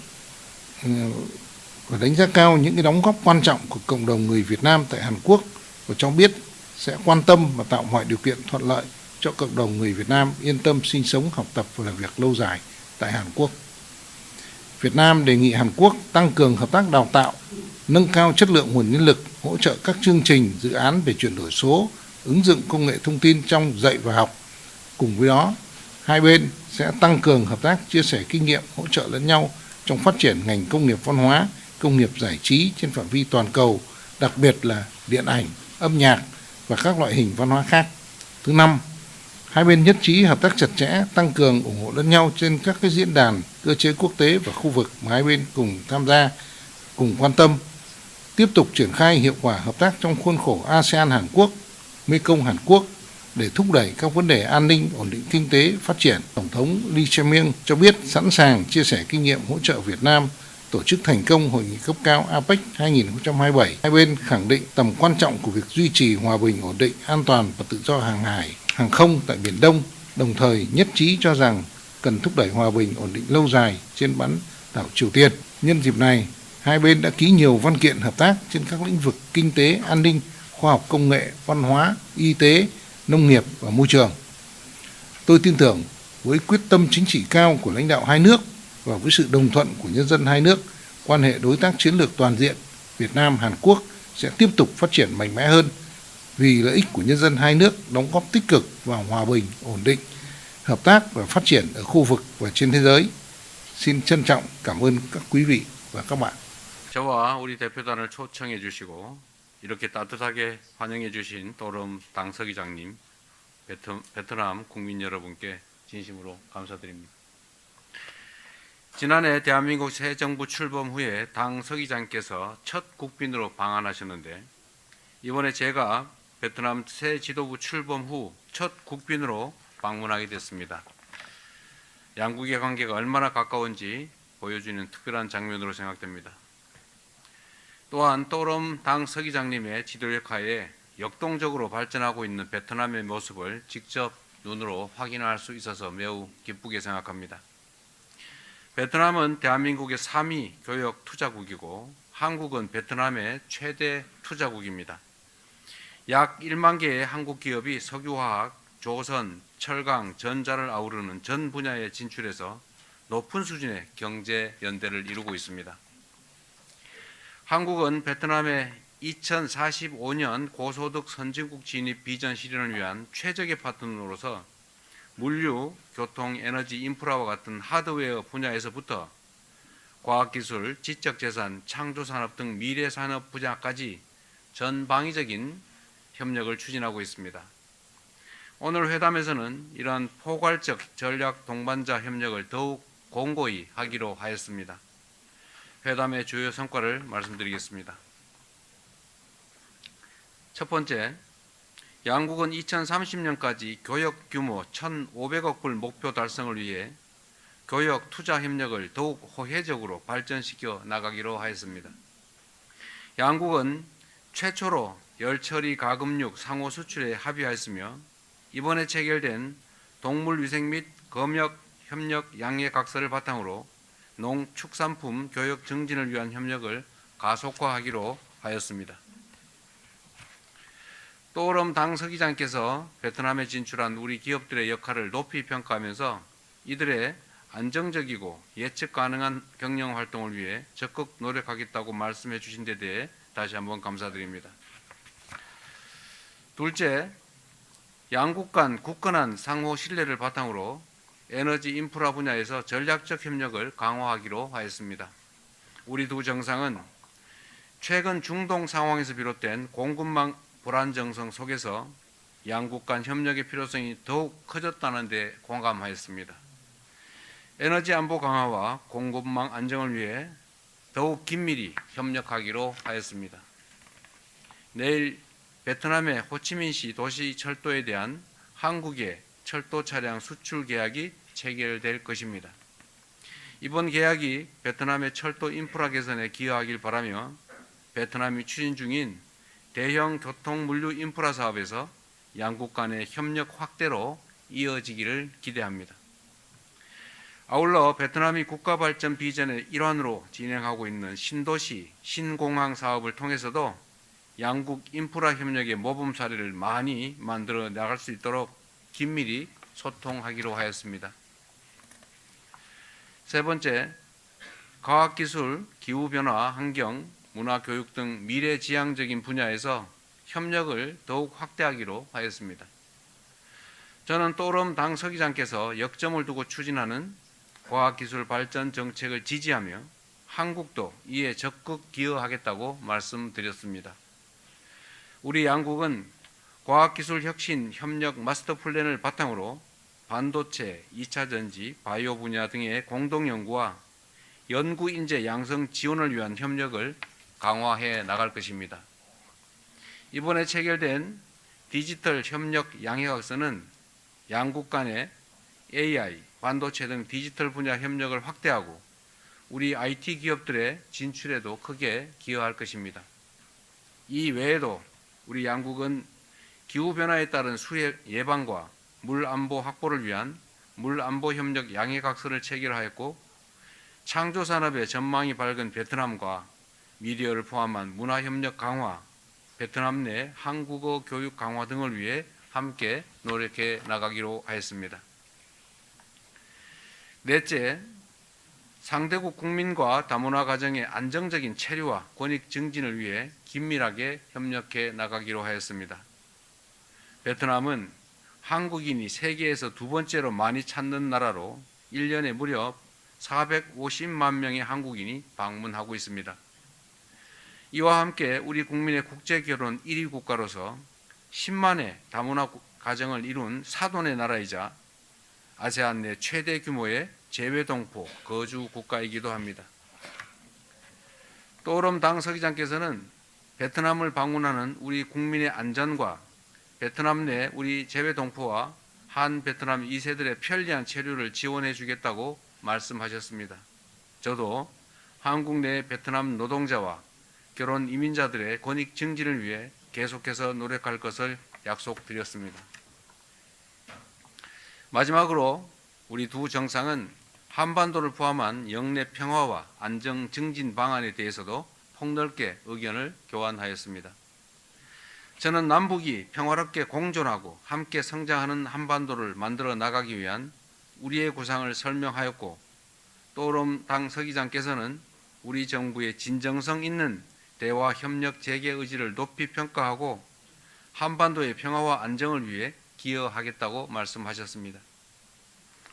và đánh giá cao những cái đóng góp quan trọng của cộng đồng người Việt Nam tại Hàn Quốc và cho biết sẽ quan tâm và tạo mọi điều kiện thuận lợi cho cộng đồng người Việt Nam yên tâm sinh sống, học tập và làm việc lâu dài tại Hàn Quốc. Việt Nam đề nghị Hàn Quốc tăng cường hợp tác đào tạo, nâng cao chất lượng nguồn nhân lực, hỗ trợ các chương trình, dự án về chuyển đổi số, ứng dụng công nghệ thông tin trong dạy và học. Cùng với đó, hai bên sẽ tăng cường hợp tác, chia sẻ kinh nghiệm, hỗ trợ lẫn nhau trong phát triển ngành công nghiệp văn hóa, công nghiệp giải trí trên phạm vi toàn cầu, đặc biệt là điện ảnh, âm nhạc và các loại hình văn hóa khác. Thứ năm, hai bên nhất trí hợp tác chặt chẽ, tăng cường ủng hộ lẫn nhau trên các cái diễn đàn, cơ chế quốc tế và khu vực mà hai bên cùng tham gia, cùng quan tâm, tiếp tục triển khai hiệu quả hợp tác trong khuôn khổ ASEAN Hàn Quốc, Mekong Hàn Quốc để thúc đẩy các vấn đề an ninh, ổn định kinh tế, phát triển. Tổng thống Lee Jae-myung cho biết sẵn sàng chia sẻ kinh nghiệm hỗ trợ Việt Nam tổ chức thành công hội nghị cấp cao APEC 2027. Hai bên khẳng định tầm quan trọng của việc duy trì hòa bình, ổn định, an toàn và tự do hàng hải, hàng không tại Biển Đông, đồng thời nhất trí cho rằng cần thúc đẩy hòa bình, ổn định lâu dài trên bán đảo Triều Tiên. Nhân dịp này, hai bên đã ký nhiều văn kiện hợp tác trên các lĩnh vực kinh tế, an ninh, khoa học công nghệ, văn hóa, y tế, nông nghiệp và môi trường. Tôi tin tưởng với quyết tâm chính trị cao của lãnh đạo hai nước và với sự đồng thuận của nhân dân hai nước, quan hệ đối tác chiến lược toàn diện Việt Nam-Hàn Quốc sẽ tiếp tục phát triển mạnh mẽ hơn vì lợi ích của nhân dân hai nước, đóng góp tích cực vào hòa bình, ổn định, hợp tác và phát triển ở khu vực và trên thế giới. Xin trân trọng cảm ơn các quý vị và các bạn. 저와 우리 대표단을 초청해 주시고 이렇게 따뜻하게 환영해 주신 또름 당서기장님, 베트남 국민 여러분께 진심으로 감사드립니다. 지난해 대한민국 새 정부 출범 후에 당 서기장께서 첫 국빈으로 방한하셨는데 이번에 제가 베트남 새 지도부 출범 후 첫 국빈으로 방문하게 됐습니다. 양국의 관계가 얼마나 가까운지 보여주는 특별한 장면으로 생각됩니다. 또한 또름 당 서기장님의 지도력 하에 역동적으로 발전하고 있는 베트남의 모습을 직접 눈으로 확인할 수 있어서 매우 기쁘게 생각합니다. 베트남은 대한민국의 3위 교역 투자국이고 한국은 베트남의 최대 투자국입니다. 약 1만 개의 한국 기업이 석유화학, 조선, 철강, 전자를 아우르는 전 분야에 진출해서 높은 수준의 경제 연대를 이루고 있습니다. 한국은 베트남의 2045년 고소득 선진국 진입 비전 실현을 위한 최적의 파트너로서 물류, 교통, 에너지, 인프라와 같은 하드웨어 분야에서부터 과학기술, 지적재산, 창조산업 등 미래산업 분야까지 전방위적인 협력을 추진하고 있습니다. 오늘 회담에서는 이러한 포괄적 전략 동반자 협력을 더욱 공고히 하기로 하였습니다. 회담의 주요 성과를 말씀드리겠습니다. 첫 번째, 양국은 2030년까지 교역 규모 1,500억 불 목표 달성을 위해 교역 투자 협력을 더욱 호혜적으로 발전시켜 나가기로 하였습니다. 양국은 최초로 열처리 가금육 상호 수출에 합의하였으며 이번에 체결된 동물위생 및 검역 협력 양해 각서를 바탕으로 농축산품 교역 증진을 위한 협력을 가속화하기로 하였습니다. 또름 당 서기장께서 베트남에 진출한 우리 기업들의 역할을 높이 평가하면서 이들의 안정적이고 예측 가능한 경영 활동을 위해 적극 노력하겠다고 말씀해 주신 데 대해 다시 한번 감사드립니다. 둘째, 양국 간 굳건한 상호 신뢰를 바탕으로 에너지 인프라 분야에서 전략적 협력을 강화하기로 하였습니다. 우리 두 정상은 최근 중동 상황에서 비롯된 공급망 불안정성 속에서 양국 간 협력의 필요성이 더욱 커졌다는 데 공감하였습니다. 에너지 안보 강화와 공급망 안정을 위해 더욱 긴밀히 협력하기로 하였습니다. 내일 베트남의 호치민시 도시 철도에 대한 한국의 철도 차량 수출 계약이 체결될 것입니다. 이번 계약이 베트남의 철도 인프라 개선에 기여하길 바라며 베트남이 추진 중인 대형 교통 물류 인프라 사업에서 양국 간의 협력 확대로 이어지기를 기대합니다. 아울러 베트남이 국가발전 비전의 일환으로 진행하고 있는 신도시, 신공항 사업을 통해서도 양국 인프라 협력의 모범 사례를 많이 만들어 나갈 수 있도록 긴밀히 소통하기로 하였습니다. 세 번째, 과학기술, 기후변화, 환경, 문화교육 등 미래지향적인 분야에서 협력을 더욱 확대하기로 하였습니다. 저는 또름 당 서기장께서 역점을 두고 추진하는 과학기술 발전 정책을 지지하며 한국도 이에 적극 기여하겠다고 말씀드렸습니다. 우리 양국은 과학기술 혁신 협력 마스터 플랜을 바탕으로 반도체, 2차 전지, 바이오 분야 등의 공동 연구와 연구 인재 양성 지원을 위한 협력을 강화해 나갈 것입니다. 이번에 체결된 디지털 협력 양해각서는 양국 간의 AI, 반도체 등 디지털 분야 협력을 확대하고 우리 IT 기업들의 진출에도 크게 기여할 것입니다. 이 외에도 우리 양국은 기후변화에 따른 수해 예방과 물 안보 확보를 위한 물 안보 협력 양해각서를 체결하였고 창조 산업의 전망이 밝은 베트남과 미디어를 포함한 문화 협력 강화, 베트남 내 한국어 교육 강화 등을 위해 함께 노력해 나가기로 하였습니다. 넷째, 상대국 국민과 다문화 가정의 안정적인 체류와 권익 증진을 위해 긴밀하게 협력해 나가기로 하였습니다. 베트남은 한국인이 세계에서 두 번째로 많이 찾는 나라로 1년에 무려 450만 명의 한국인이 방문하고 있습니다. 이와 함께 우리 국민의 국제결혼 1위 국가로서 10만의 다문화 가정을 이룬 사돈의 나라이자 아세안 내 최대 규모의 재외동포 거주 국가이기도 합니다. 또름 당 서기장께서는 베트남을 방문하는 우리 국민의 안전과 베트남 내 우리 재외동포와 한 베트남 2세들의 편리한 체류를 지원해 주겠다고 말씀하셨습니다. 저도 한국 내 베트남 노동자와 결혼 이민자들의 권익 증진을 위해 계속해서 노력할 것을 약속드렸습니다. 마지막으로 우리 두 정상은 한반도를 포함한 영내 평화와 안정 증진 방안에 대해서도 폭넓게 의견을 교환하였습니다. 저는 남북이 평화롭게 공존하고 함께 성장하는 한반도를 만들어 나가기 위한 우리의 구상을 설명하였고 또름 당 서기장께서는 우리 정부의 진정성 있는 대화 협력 재개 의지를 높이 평가하고 한반도의 평화와 안정을 위해 기여하겠다고 말씀하셨습니다.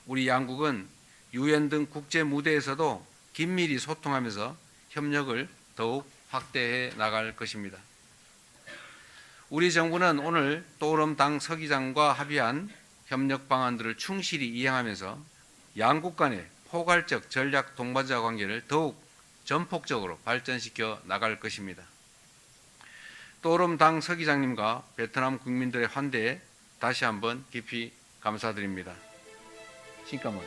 우리 양국은 유엔 등 국제 무대에서도 긴밀히 소통하면서 협력을 더욱 확대해 나갈 것입니다. 우리 정부는 오늘 또름 당 서기장과 합의한 협력 방안들을 충실히 이행하면서 양국 간의 포괄적 전략 동반자 관계를 더욱 전폭적으로 발전시켜 나갈 것입니다. 또름 당 서기장님과 베트남 국민들의 환대에 다시 한번 깊이 감사드립니다. Xin cảm ơn.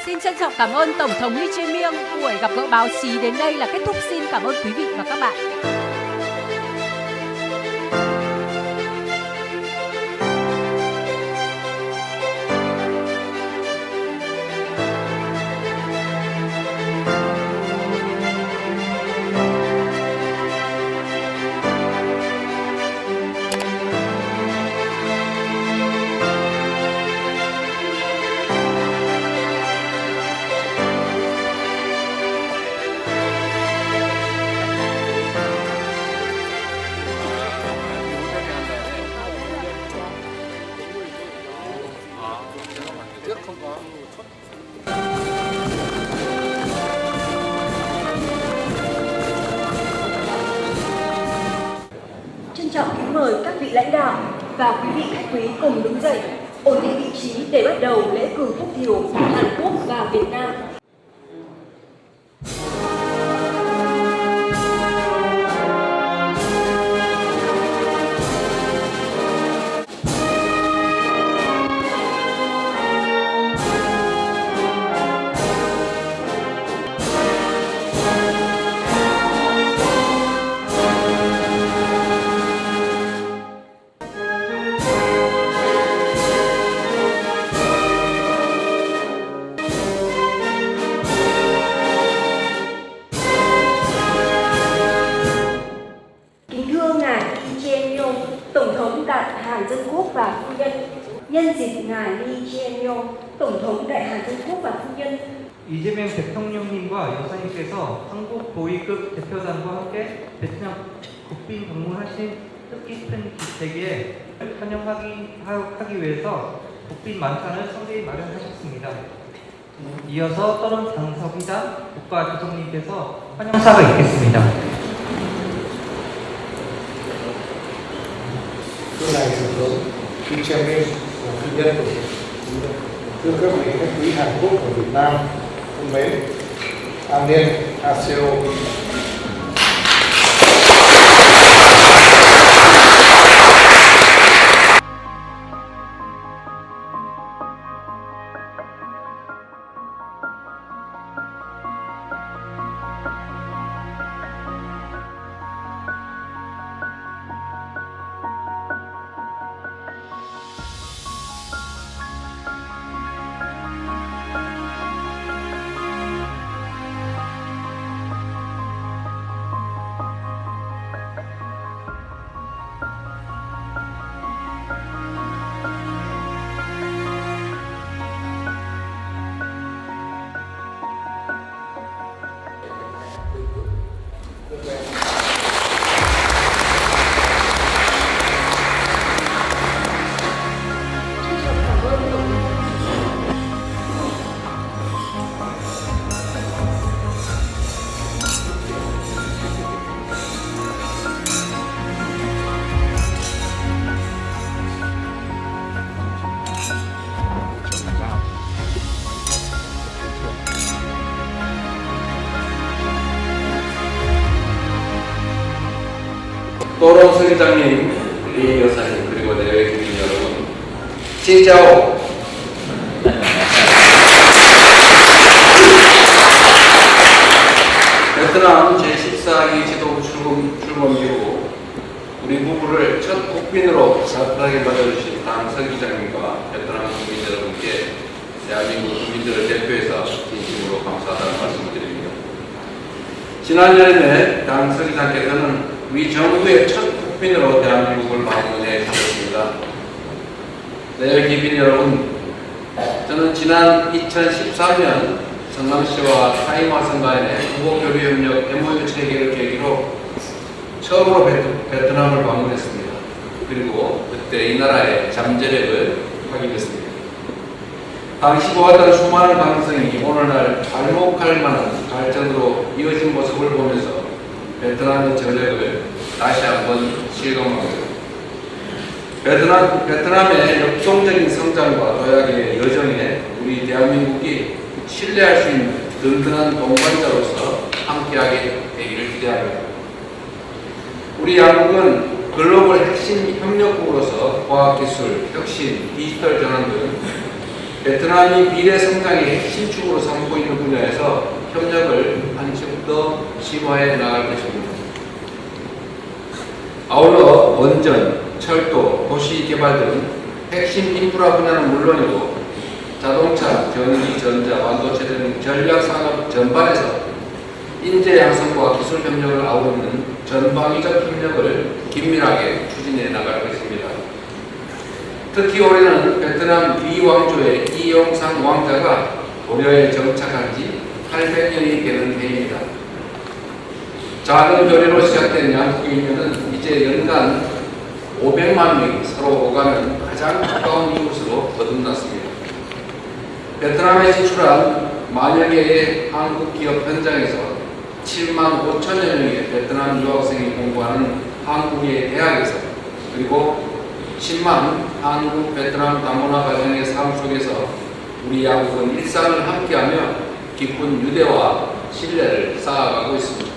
Xin trân trọng cảm ơn Tổng thống Lee Jae-myung. Buổi gặp gỡ báo chí đến đây là kết thúc. Xin cảm ơn quý vị và các bạn. lãnh đạo và quý vị khách quý cùng đứng dậy, ổn định vị trí để bắt đầu lễ cử quốc thiều Hàn Quốc và Việt Nam. Tổng thống Đại Hàn Dân Quốc và phu nhân. Nhân dịp ngài Lee Jae-myung, Tổng thống Đại Hàn Dân Quốc và phu nhân. 이재명 대통령님과 여사님께서 한국 고위급 대표단과 함께 베트남 국빈 방문하신 뜻깊은 기회에 환영하기 위해서 국빈 만찬을 성대히 마련하셨습니다. 이어서 떠는 당서기장 국가주석님께서 환영사가 있겠습니다. Thưa ngài Thủ tướng Kim Jong Un và phu nhân của thưa các vị khách quý Hàn Quốc và Việt Nam thân mến, an niên ASEO. 또롱 서기장님, 리 여사님, 그리고 내외 국민 여러분, 진짜오. 베트남 제14기 지도부 출범 이후 우리 부부를 첫 국빈으로 사랑하게 받아주신 당 서기장님과 베트남 국민 여러분께 대한민국 국민들을 대표해서 진심으로 감사하다는 말씀을 드립니다. 지난 여름에 당 서기장께서는 우리 정부의 첫 국빈으로 대한민국을 방문해 주셨습니다. 내외 기빈 여러분, 저는 지난 2014년 성남시와 타이마선 간의 국어교류협력 MOU 체결을 계기로 처음으로 베트남을 방문했습니다. 그리고 그때 이 나라의 잠재력을 확인했습니다. 당시 보았던 수많은 가능성이 오늘날 발목할 만한 발전으로 이어진 모습을 보면서 베트남의 저력을 다시 한번 실감합니다. 베트남의 역동적인 성장과 도약의 여정에 우리 대한민국이 신뢰할 수 있는 든든한 동반자로서 함께하게 되기를 기대합니다. 우리 양국은 글로벌 핵심 협력국으로서 과학기술, 혁신, 디지털 전환 등 베트남이 미래 성장의 핵심 축으로 삼고 있는 분야에서 협력을 한층 더 심화해 나갈 것입니다. 아울러 원전, 철도, 도시 개발 등 핵심 인프라 분야는 물론이고 자동차, 전기, 전자, 반도체 등 전략 산업 전반에서 인재 양성과 기술 협력을 아우르는 전방위적 협력을 긴밀하게 추진해 나갈 것입니다. 특히 올해는 베트남 위왕조의 이용상 왕자가 고려에 정착한 지 800년이 되는 해입니다. 작은 교류로 시작된 양국의 인연은 이제 연간 500만 명이 서로 오가는 가장 가까운 이웃으로 거듭났습니다. 베트남에 진출한 만여 개의 한국 기업 현장에서 7만 5천여 명의 베트남 유학생이 공부하는 한국의 대학에서 그리고 10만 한국 베트남 다문화 가정의 삶 속에서 우리 양국은 일상을 함께하며 깊은 유대와 신뢰를 쌓아가고 있습니다.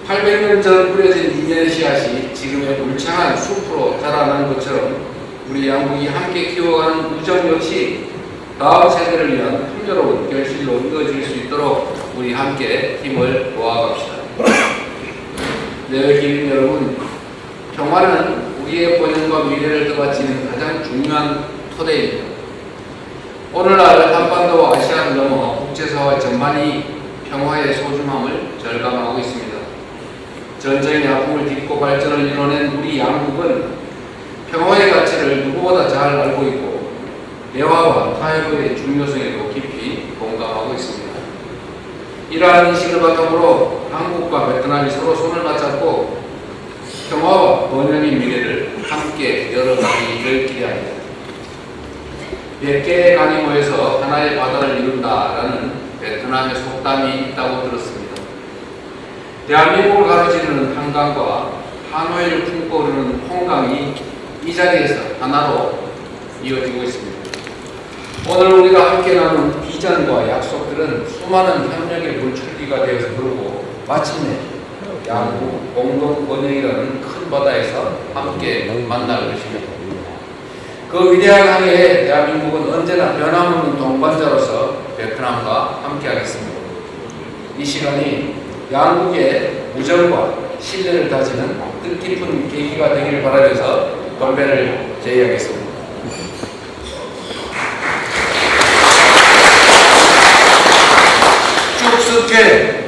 800년 전 뿌려진 인연의 씨앗이 지금의 울창한 숲으로 자라난 것처럼 우리 양국이 함께 키워가는 우정 역시 다음 세대를 위한 풍요로운 결실로 이어질 수 있도록 우리 함께 힘을 모아갑시다. 내외 기민 여러분, 평화는 우리의 본연과 미래를 떠받치는 가장 중요한 토대입니다. 오늘날 한반도와 아시아를 넘어 국제사회 전반이 평화의 소중함을 절감하고 있습니다. 전쟁의 아픔을 딛고 발전을 이뤄낸 우리 양국은 평화의 가치를 누구보다 잘 알고 있고 대화와 타협의 중요성에도 깊이 공감하고 있습니다. 이러한 인식을 바탕으로 한국과 베트남이 서로 손을 맞잡고 평화와 번영의 미래를 함께 열어가기를 기대합니다. 100개의 강이 모여서 하나의 바다를 이룬다라는 베트남의 속담이 있다고 들었습니다. 대한민국을 가로지르는 한강과 하노이를 품고 흐르는 홍강이 이 자리에서 하나로 이어지고 있습니다. 오늘 우리가 함께 나눈 비전과 약속들은 수많은 협력의 물줄기가 되어서 흐르고 마침내 양국 공동 번영이라는 큰 바다에서 함께 만날 것입니다. 그 위대한 항해에 대한민국은 언제나 변함없는 동반자로서 베트남과 함께하겠습니다. 이 시간이 양국의 우정과 신뢰를 다지는 뜻깊은 계기가 되기를 바라면서 건배를 제의하겠습니다. 축습회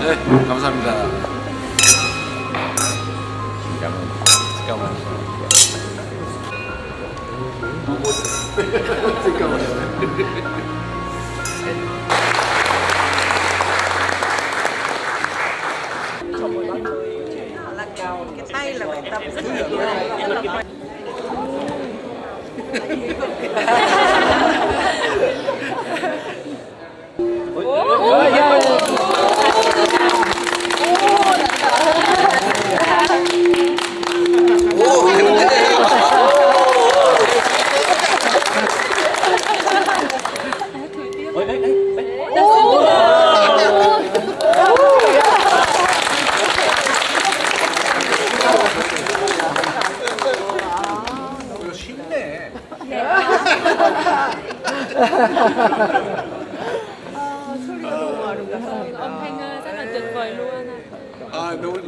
네, 감사합니다. Cái tay là phải tập rất là nhiều. 소리가 너무 아름답습니다. âm thanh rất là tuyệt vời luôn. 아, 너무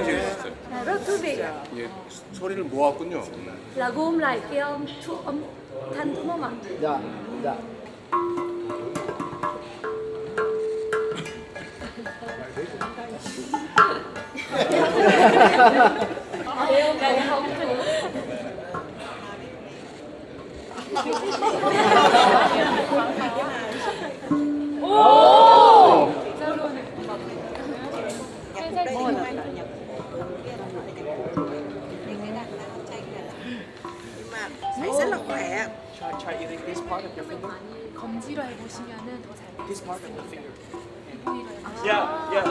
재밌었어요. Rất thú vị. 예, 소리를 모았군요. Là gom lại cái âm thanh đúng không ạ? Dạ, dạ. Phải rất là khỏe. Try eating this part of your finger. 검지로 해보시면은 더 잘. This part of your finger. Yeah, yeah.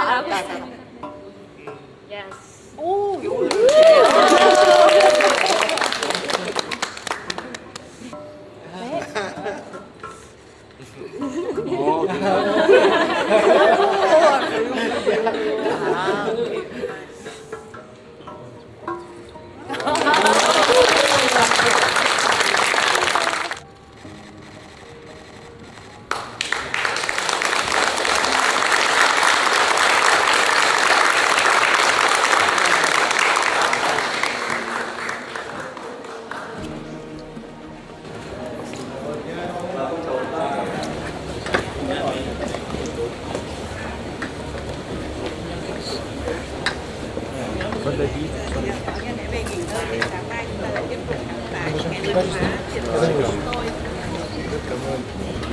잘하고 있어요. Yes. 오, 요거.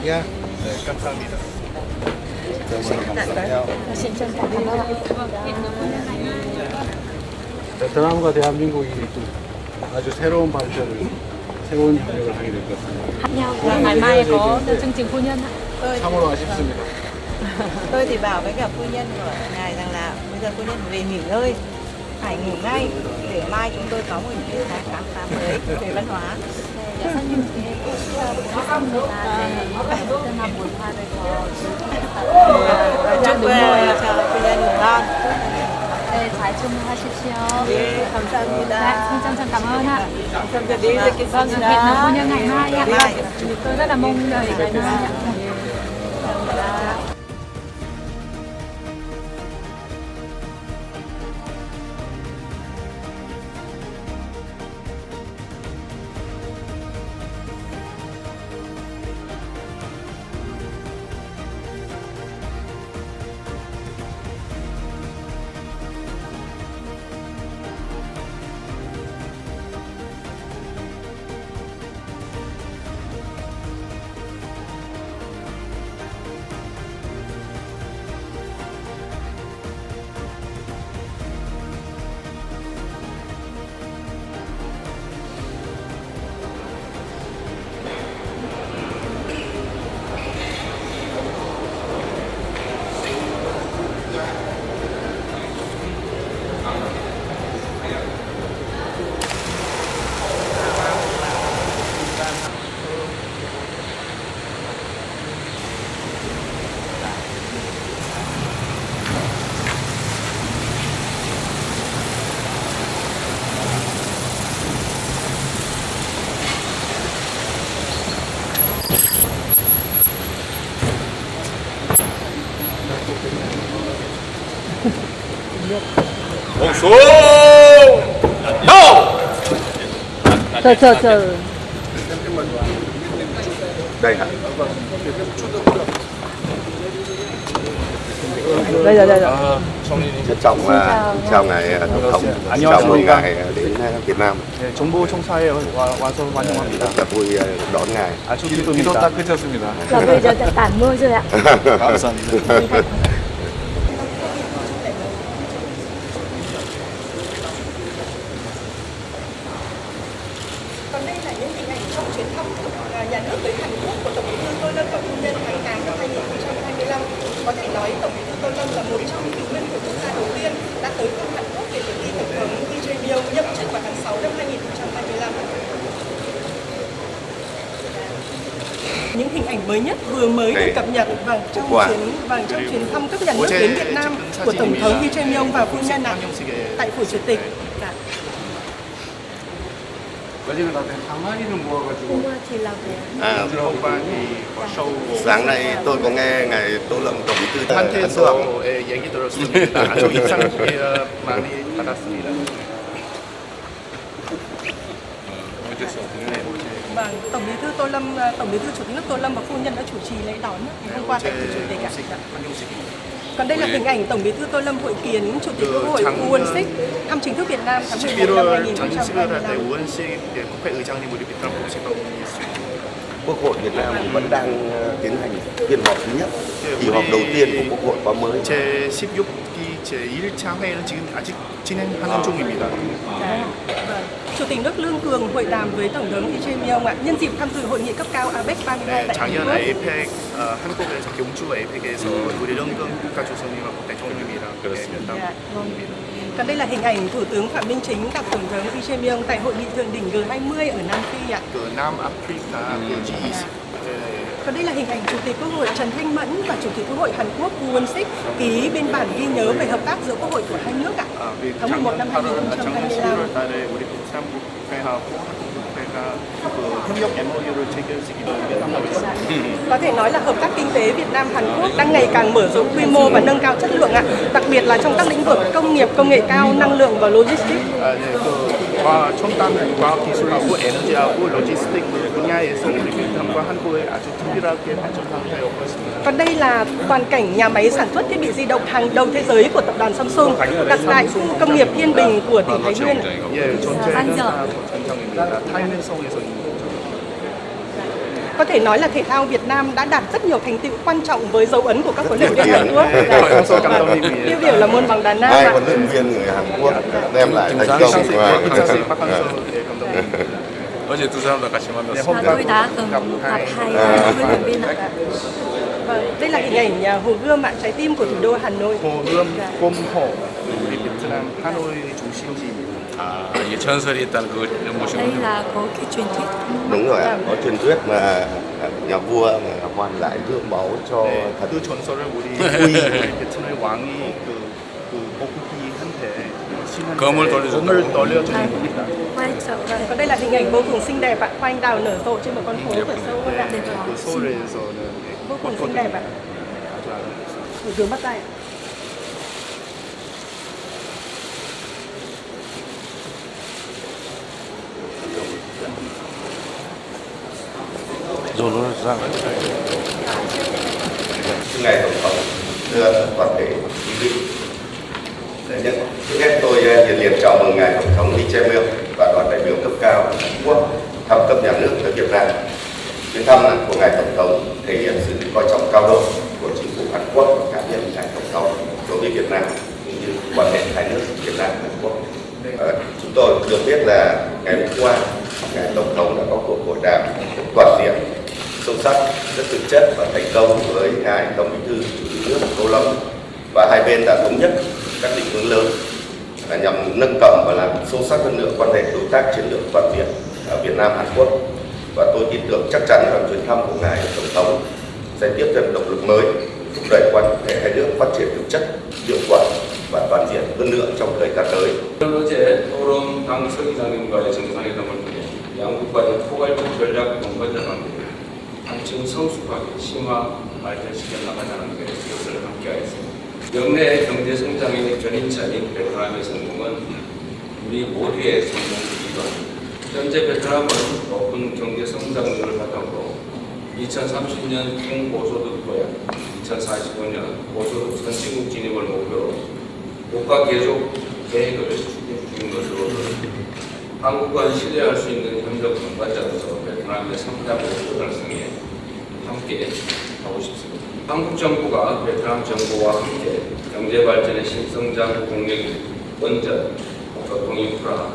nha. 감사합니다. Xin trân trọng cảm ơn ạ. 베트남과 대한민국이 좀 아주 새로운 발전을 새로운 협력을 하게 될 것 같습니다. Khác nhau. Ngày mai có chương trình phu nhân ạ. 참으로 아쉽습니다. Tôi thì bảo với cả phu nhân của ngài rằng là bây giờ phu nhân về nghỉ ngơi, phải ngủ ngay để mai chúng tôi có một cái khám phá mới về văn hóa. Chúc cho phu nhân ngủ ngon. 네, 잘 주무하십시오. 예, 감사합니다. Dạ, xin trân trọng cảm ơn ạ. 감사드립니다. Vâng, hẹn gặp phu nhân ngày mai ạ. Tôi rất là mong đợi ngày mai ạ. 봉수! 저. Đây hả? Đây. Trân trọng chào ngài tổng thống, chào mừng ngài đến Việt Nam. 네, 정보 청사에 와서 환영합니다. Rất là vui đón ngài. 아주 기도 기쁩니다. 딱 끝났습니다. Là bây giờ đã tản mưa rồi ạ. 감사합니다. Còn đây là những hình ảnh trong chuyến thăm nhà nước tới Hàn Quốc của Tổng Bí thư Tô Lâm và phu nhân tháng 8 năm 2025. Có thể nói Tổng Bí thư Tô Lâm là một trong những nguyên thủ quốc gia đầu tiên đã tới thăm Hàn Quốc kể từ khi Tổng thống Lee Jae-myung nhậm chức vào tháng 6 năm 2025. Những hình ảnh mới nhất vừa mới được cập nhật trong chuyến thăm cấp nhà nước đến Việt Nam của Tổng thống Lee Jae-myung và phu nhân tại phủ Chủ tịch. 왜냐면 나한테 항아리를 모아가지고 Sáng nay tôi có nghe ngài Tô Lâm Tổng Bí thư ấn tượng. 한테서의 얘기 들었습니다. 아주 인상 많이 받았습니다. Vâng, Tổng Bí thư Tô Lâm, Tổng Bí thư Chủ tịch nước Tô Lâm và phu nhân đã chủ trì lễ đón hôm qua tại phủ Chủ tịch ạ. Còn đây là hình ảnh Tổng Bí thư Tô Lâm hội kiến Chủ tịch Quốc hội Woo Won-sik thăm chính thức Việt Nam tháng 11 năm 2025. Quốc hội Việt Nam vẫn đang tiến hành phiên họp thứ nhất, kỳ họp đầu tiên của Quốc hội khóa mới. 제16기 제1차 회의는 지금 아직 진행하는 중입니다. Chủ tịch nước Lương Cường hội đàm với Tổng thống Lee Jae-myung ạ, nhân dịp tham dự hội nghị cấp cao APEC 32 tại Hàn 작년 Quốc. APEC 한국에서 경주 APEC에서 우리 런던 국가주석님하고 대통령님이랑 면담. Còn đây là hình ảnh Thủ tướng Phạm Minh Chính gặp Tổng thống Lee Jae-myung tại hội nghị thượng đỉnh G20 ở Nam Phi ạ. 그 남아프리카 G20. Còn đây là hình ảnh Chủ tịch Quốc hội Trần Thanh Mẫn và Chủ tịch Quốc hội Hàn Quốc Woo Won-sik ký biên bản ghi nhớ về hợp tác giữa Quốc hội của hai nước ạ. Tháng 11 năm 2025. 우리 북한국회하고 한국국회가 그 협력 MOU를 체결하기로 예정하고 있습니다. Có thể nói là hợp tác kinh tế Việt Nam Hàn Quốc đang ngày càng mở rộng quy mô và nâng cao chất lượng ạ, đặc biệt là trong các lĩnh vực công nghiệp, công nghệ cao, năng lượng và logistics. 첨단 과학기술하고 에너지하고 로지스틱 분야에서 우리 베트남과 한국의 아주 특별하게 발전하는 하고 있습니다. Còn đây là toàn cảnh nhà máy sản xuất thiết bị di động hàng đầu thế giới của tập đoàn Samsung đặt tại khu công nghiệp Yên Bình của tỉnh Thái Nguyên. 예, 전체는 다 전장입니다. 타이난성에서 있는 Có thể nói là thể thao Việt Nam đã đạt rất nhiều thành tựu quan trọng với dấu ấn của các huấn luyện viên Hàn Quốc. Tiêu biểu là môn bóng đá nam. Hai huấn luyện viên người Hàn Quốc đem lại thành công. 어제 두 사람 다 같이 만났어요. Tôi đã từng gặp hai huấn luyện viên ạ. Vâng, đây là hình ảnh Hồ Gươm ạ, trái tim của thủ đô Hà Nội. Hồ Gươm, Gomho, 우리 베트남 하노이 중심지입니다. 아, 이게 전설이 있다는 그걸 모시고. Đây là có cái truyền thuyết. Đúng rồi ạ, có truyền thuyết mà nhà vua mà hoàn lại gươm máu cho thật. 그 전설을 우리 베트남의 왕이 그 오쿠기한테 검을 돌려주는 겁니다. Quay trở về. Còn đây là hình ảnh vô cùng xinh đẹp ạ, hoa anh đào nở rộ trên một con phố ở Seoul ạ. 그 서울에서는 Vô cùng xinh đẹp ạ. 아주 아름답습니다. Thủ tướng bắt tay ạ. rồi nó ra Ngài Tổng thống thưa toàn thể quý vị, trước hết tôi nhiệt liệt chào mừng Ngài Tổng thống Lee Jae-myung và đoàn đại biểu cấp cao Hàn Quốc thăm cấp nhà nước tới Việt Nam. Chuyến thăm của Ngài Tổng thống thể hiện sự coi trọng cao độ của chính phủ Hàn Quốc và cá nhân Ngài Tổng thống đối với Việt Nam cũng như quan hệ hai nước Việt Nam Hàn Quốc. Chúng tôi được biết là ngày hôm qua Ngài Tổng thống đã có cuộc hội đàm toàn diện, sâu sắc, rất thực chất và thành công với Ngài Tổng Bí thư Chủ tịch nước Tô Lâm, và hai bên đã thống nhất các định hướng lớn là nhằm nâng tầm và làm sâu sắc hơn nữa quan hệ đối tác chiến lược toàn diện ở Việt Nam Hàn Quốc. Và tôi tin tưởng chắc chắn rằng chuyến thăm của Ngài Tổng thống sẽ tiếp thêm động lực mới, thúc đẩy quan hệ hai nước phát triển thực chất, hiệu quả và toàn diện hơn nữa trong thời gian tới. 어제 토론 당 서기장님과의 정상회담을 통해 양국 간의 포괄적 전략 공관장 관계를 한층 성숙하게 심화 발전시켜 나가자는 것을 함께하였습니다. 영내의 경제 성장의 전인차인 베트남의 성공은 우리 모두의 성공이기도 합니다. 현재 베트남은 높은 경제 성장률을 바탕으로 2030년 중고소득 도약, 2045년 고소득 선진국 진입을 목표로 국가 개조 계획을 추진 중인 것으로 한국과 신뢰할 수 있는 협력 동반자로서 베트남의 성장 목표 달성에 함께 하고 싶습니다. 한국 정부가 베트남 정부와 함께 경제 발전의 신성장 동력인 원전, 교통인프라,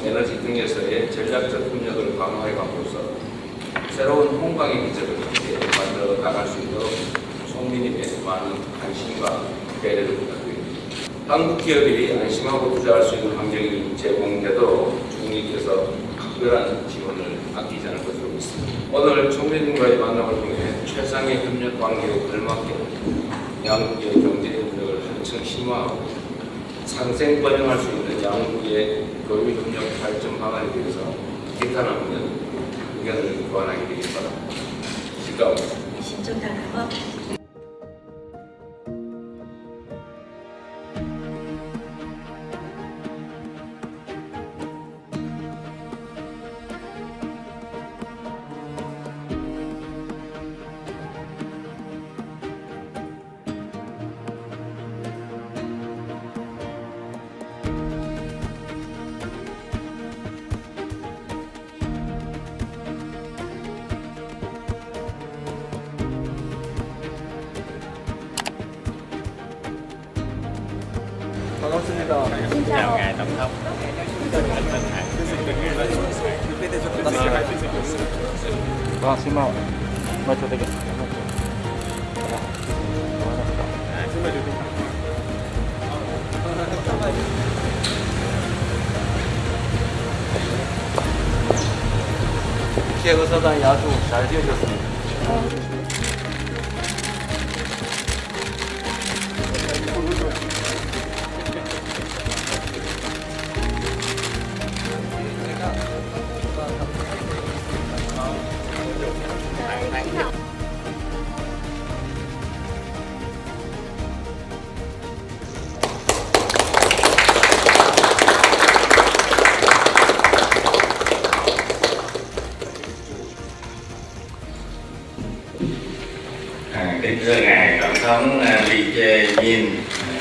에너지 등에서의 전략적 협력을 강화해 가고서 새로운 홍강의 기적을 함께 만들어 나갈 수 있도록 국민님의 많은 관심과 배려를 부탁드립니다. 한국 기업이 안심하고 투자할 수 있는 환경이 제공되도록 주님께서 특별한 지원을 아끼지 않을 것으로 믿습니다. 오늘 총리님과의 만남을 통해 최상의 협력 관계에 걸맞게 양국의 경제 협력을 한층 심화하고 상생 번영할 수 있는 양국의 교육 협력 발전 방안에 대해서 기탄 없는 의견을 교환하게 되길 바랍니다. 시가옵니다. Xin chân thành cảm ơn. 반갑습니다. chào ngài tổng thống. Vâng, xin mời. Mời chủ tịch. xin mời chủ tịch. 의사당이 아주 잘 되어졌습니다. Kính thưa Ngài Tổng thống Lee Jae-myung,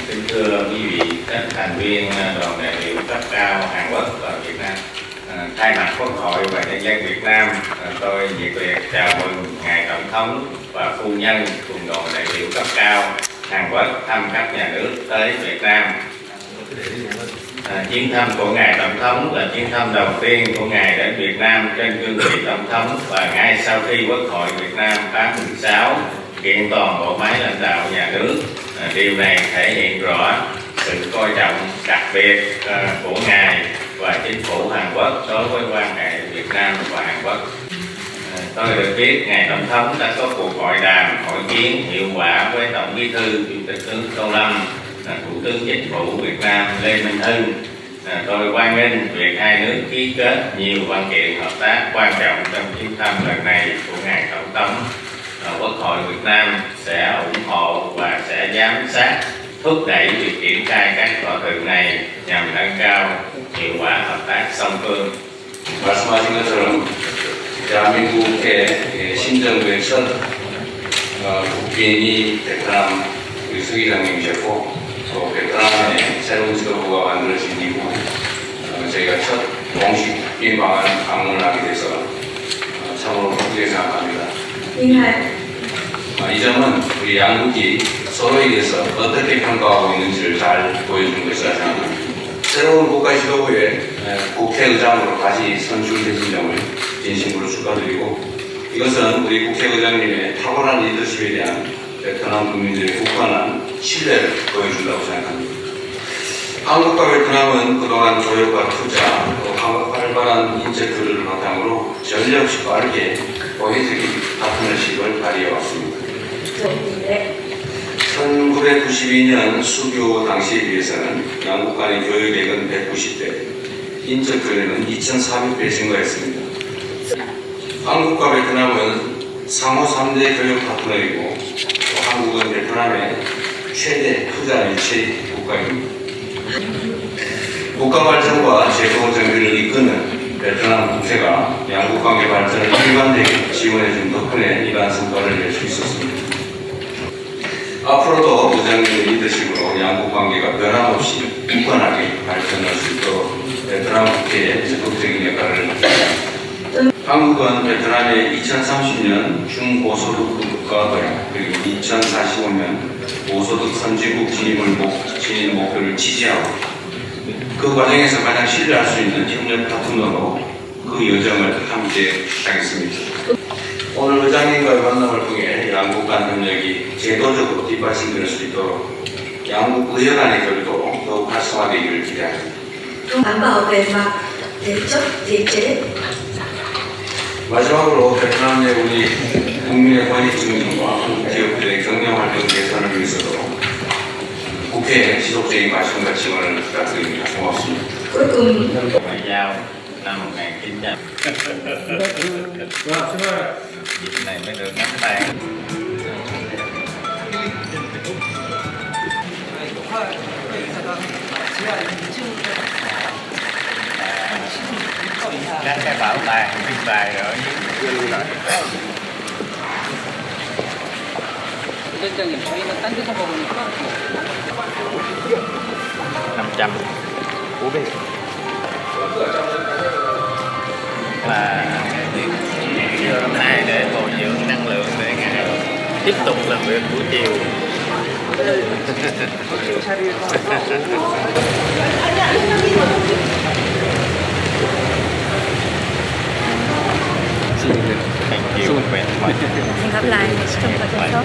kính thưa quý vị các thành viên đoàn đại biểu cấp cao Hàn Quốc và Việt Nam, thay mặt Quốc hội và nhân dân Việt Nam, tôi nhiệt liệt chào mừng ngài Tổng thống và phu nhân cùng đoàn đại biểu cấp cao Hàn Quốc thăm cấp nhà nước tới Việt Nam. Chuyến thăm của ngài Tổng thống là chuyến thăm đầu tiên của ngài đến Việt Nam trên cương vị Tổng thống, và ngay sau khi Quốc hội Việt Nam khóa 16 kiện toàn bộ máy lãnh đạo nhà nước. Điều này thể hiện rõ sự coi trọng đặc biệt của ngài và chính phủ Hàn Quốc đối với quan hệ Việt Nam và Hàn Quốc. Tôi được biết ngài Tổng thống đã có cuộc hội đàm hội kiến hiệu quả với Tổng Bí thư Chủ tịch nước Tô Lâm, Thủ tướng Chính phủ Việt Nam Lê Minh Hưng. Tôi hoan nghênh việc hai nước ký kết nhiều văn kiện hợp tác quan trọng trong chuyến thăm lần này của ngài Tổng thống. Quốc hội Việt Nam sẽ ủng hộ và sẽ giám sát, thúc đẩy việc triển khai các thỏa thuận này nhằm nâng cao hiệu quả hợp tác song phương. 말씀하신 것처럼 대한민국의 신정부의 첫 국빈이 베트남 우리 수 기장님이셨고, 또 베트남의 새로운 지도부가 만들어진 이후 저희가 첫 공식 국빈 방문을 하게 돼서 참으로 기쁘게 생각합니다. 이 점은 우리 양국이 서로에 대해서 어떻게 평가하고 있는지를 잘 보여준 것이라 생각합니다. 새로운 국가 지도부의 국회의장으로 다시 선출되신 점을 진심으로 축하드리고, 이것은 우리 국회의장님의 탁월한 리더십에 대한 베트남 국민들의 굳건한 신뢰를 보여준다고 생각합니다. 한국과 베트남은 그동안 교역과 투자, 또 활발한 인재들을 바탕으로 전례 없이 빠르게 고혜적인 파트너십을 발휘해왔습니다. 1992년 수교 당시에 비해서는 양국 간의 교역액은 190배, 인적 거래는 2,400배 증가했습니다. 한국과 베트남은 상호 3대 교역 파트너이고, 또 한국은 베트남의 최대 투자 일체 국가입니다. 국가 발전과 제도 정비를 이끄는 베트남 국회가 양국 관계 발전을 일관되게 지원해준 덕분에 이러한 성과를 낼 수 있었습니다. 앞으로도 의장님의 리더십으로 양국 관계가 변함없이 굳건하게 발전할 수 있도록 베트남 국회의 적극적인 역할을 합니다. 한국은 베트남의 2030년 중고소득 국가화, 그리고 2045년 고소득 선진국 진입 목표를 지지하고, 그 과정에서 가장 신뢰할 수 있는 협력 파트너로 그 여정을 함께 하겠습니다. 오늘 의장님과의 만남을 통해 양국 간 협력이 제도적으로 뒷받침될 수 있도록 양국 의회 간의 결도 더욱 활성화되기를 기대합니다. đảm bảo về mặt thể chất, thể chế. 마지막으로 베트남 내 우리 국민의 권익 증진과 한국 기업들의 경영 활동 개선을 위해서도 국회에 지속적인 관심과 지원을 부탁드립니다. 고맙습니다. Ngoại giao năm 1900. Dịp này mới được nắm tay. Các cái bảo tàng trưng bày ở dưới lại. 위원장님, 저희는 딴 데서 먹으니까 500 là trưa hôm nay để bồi dưỡng năng lượng để ngài tiếp tục làm việc buổi chiều. Thank you very much. Hẹn gặp lại trong phần tiếp theo.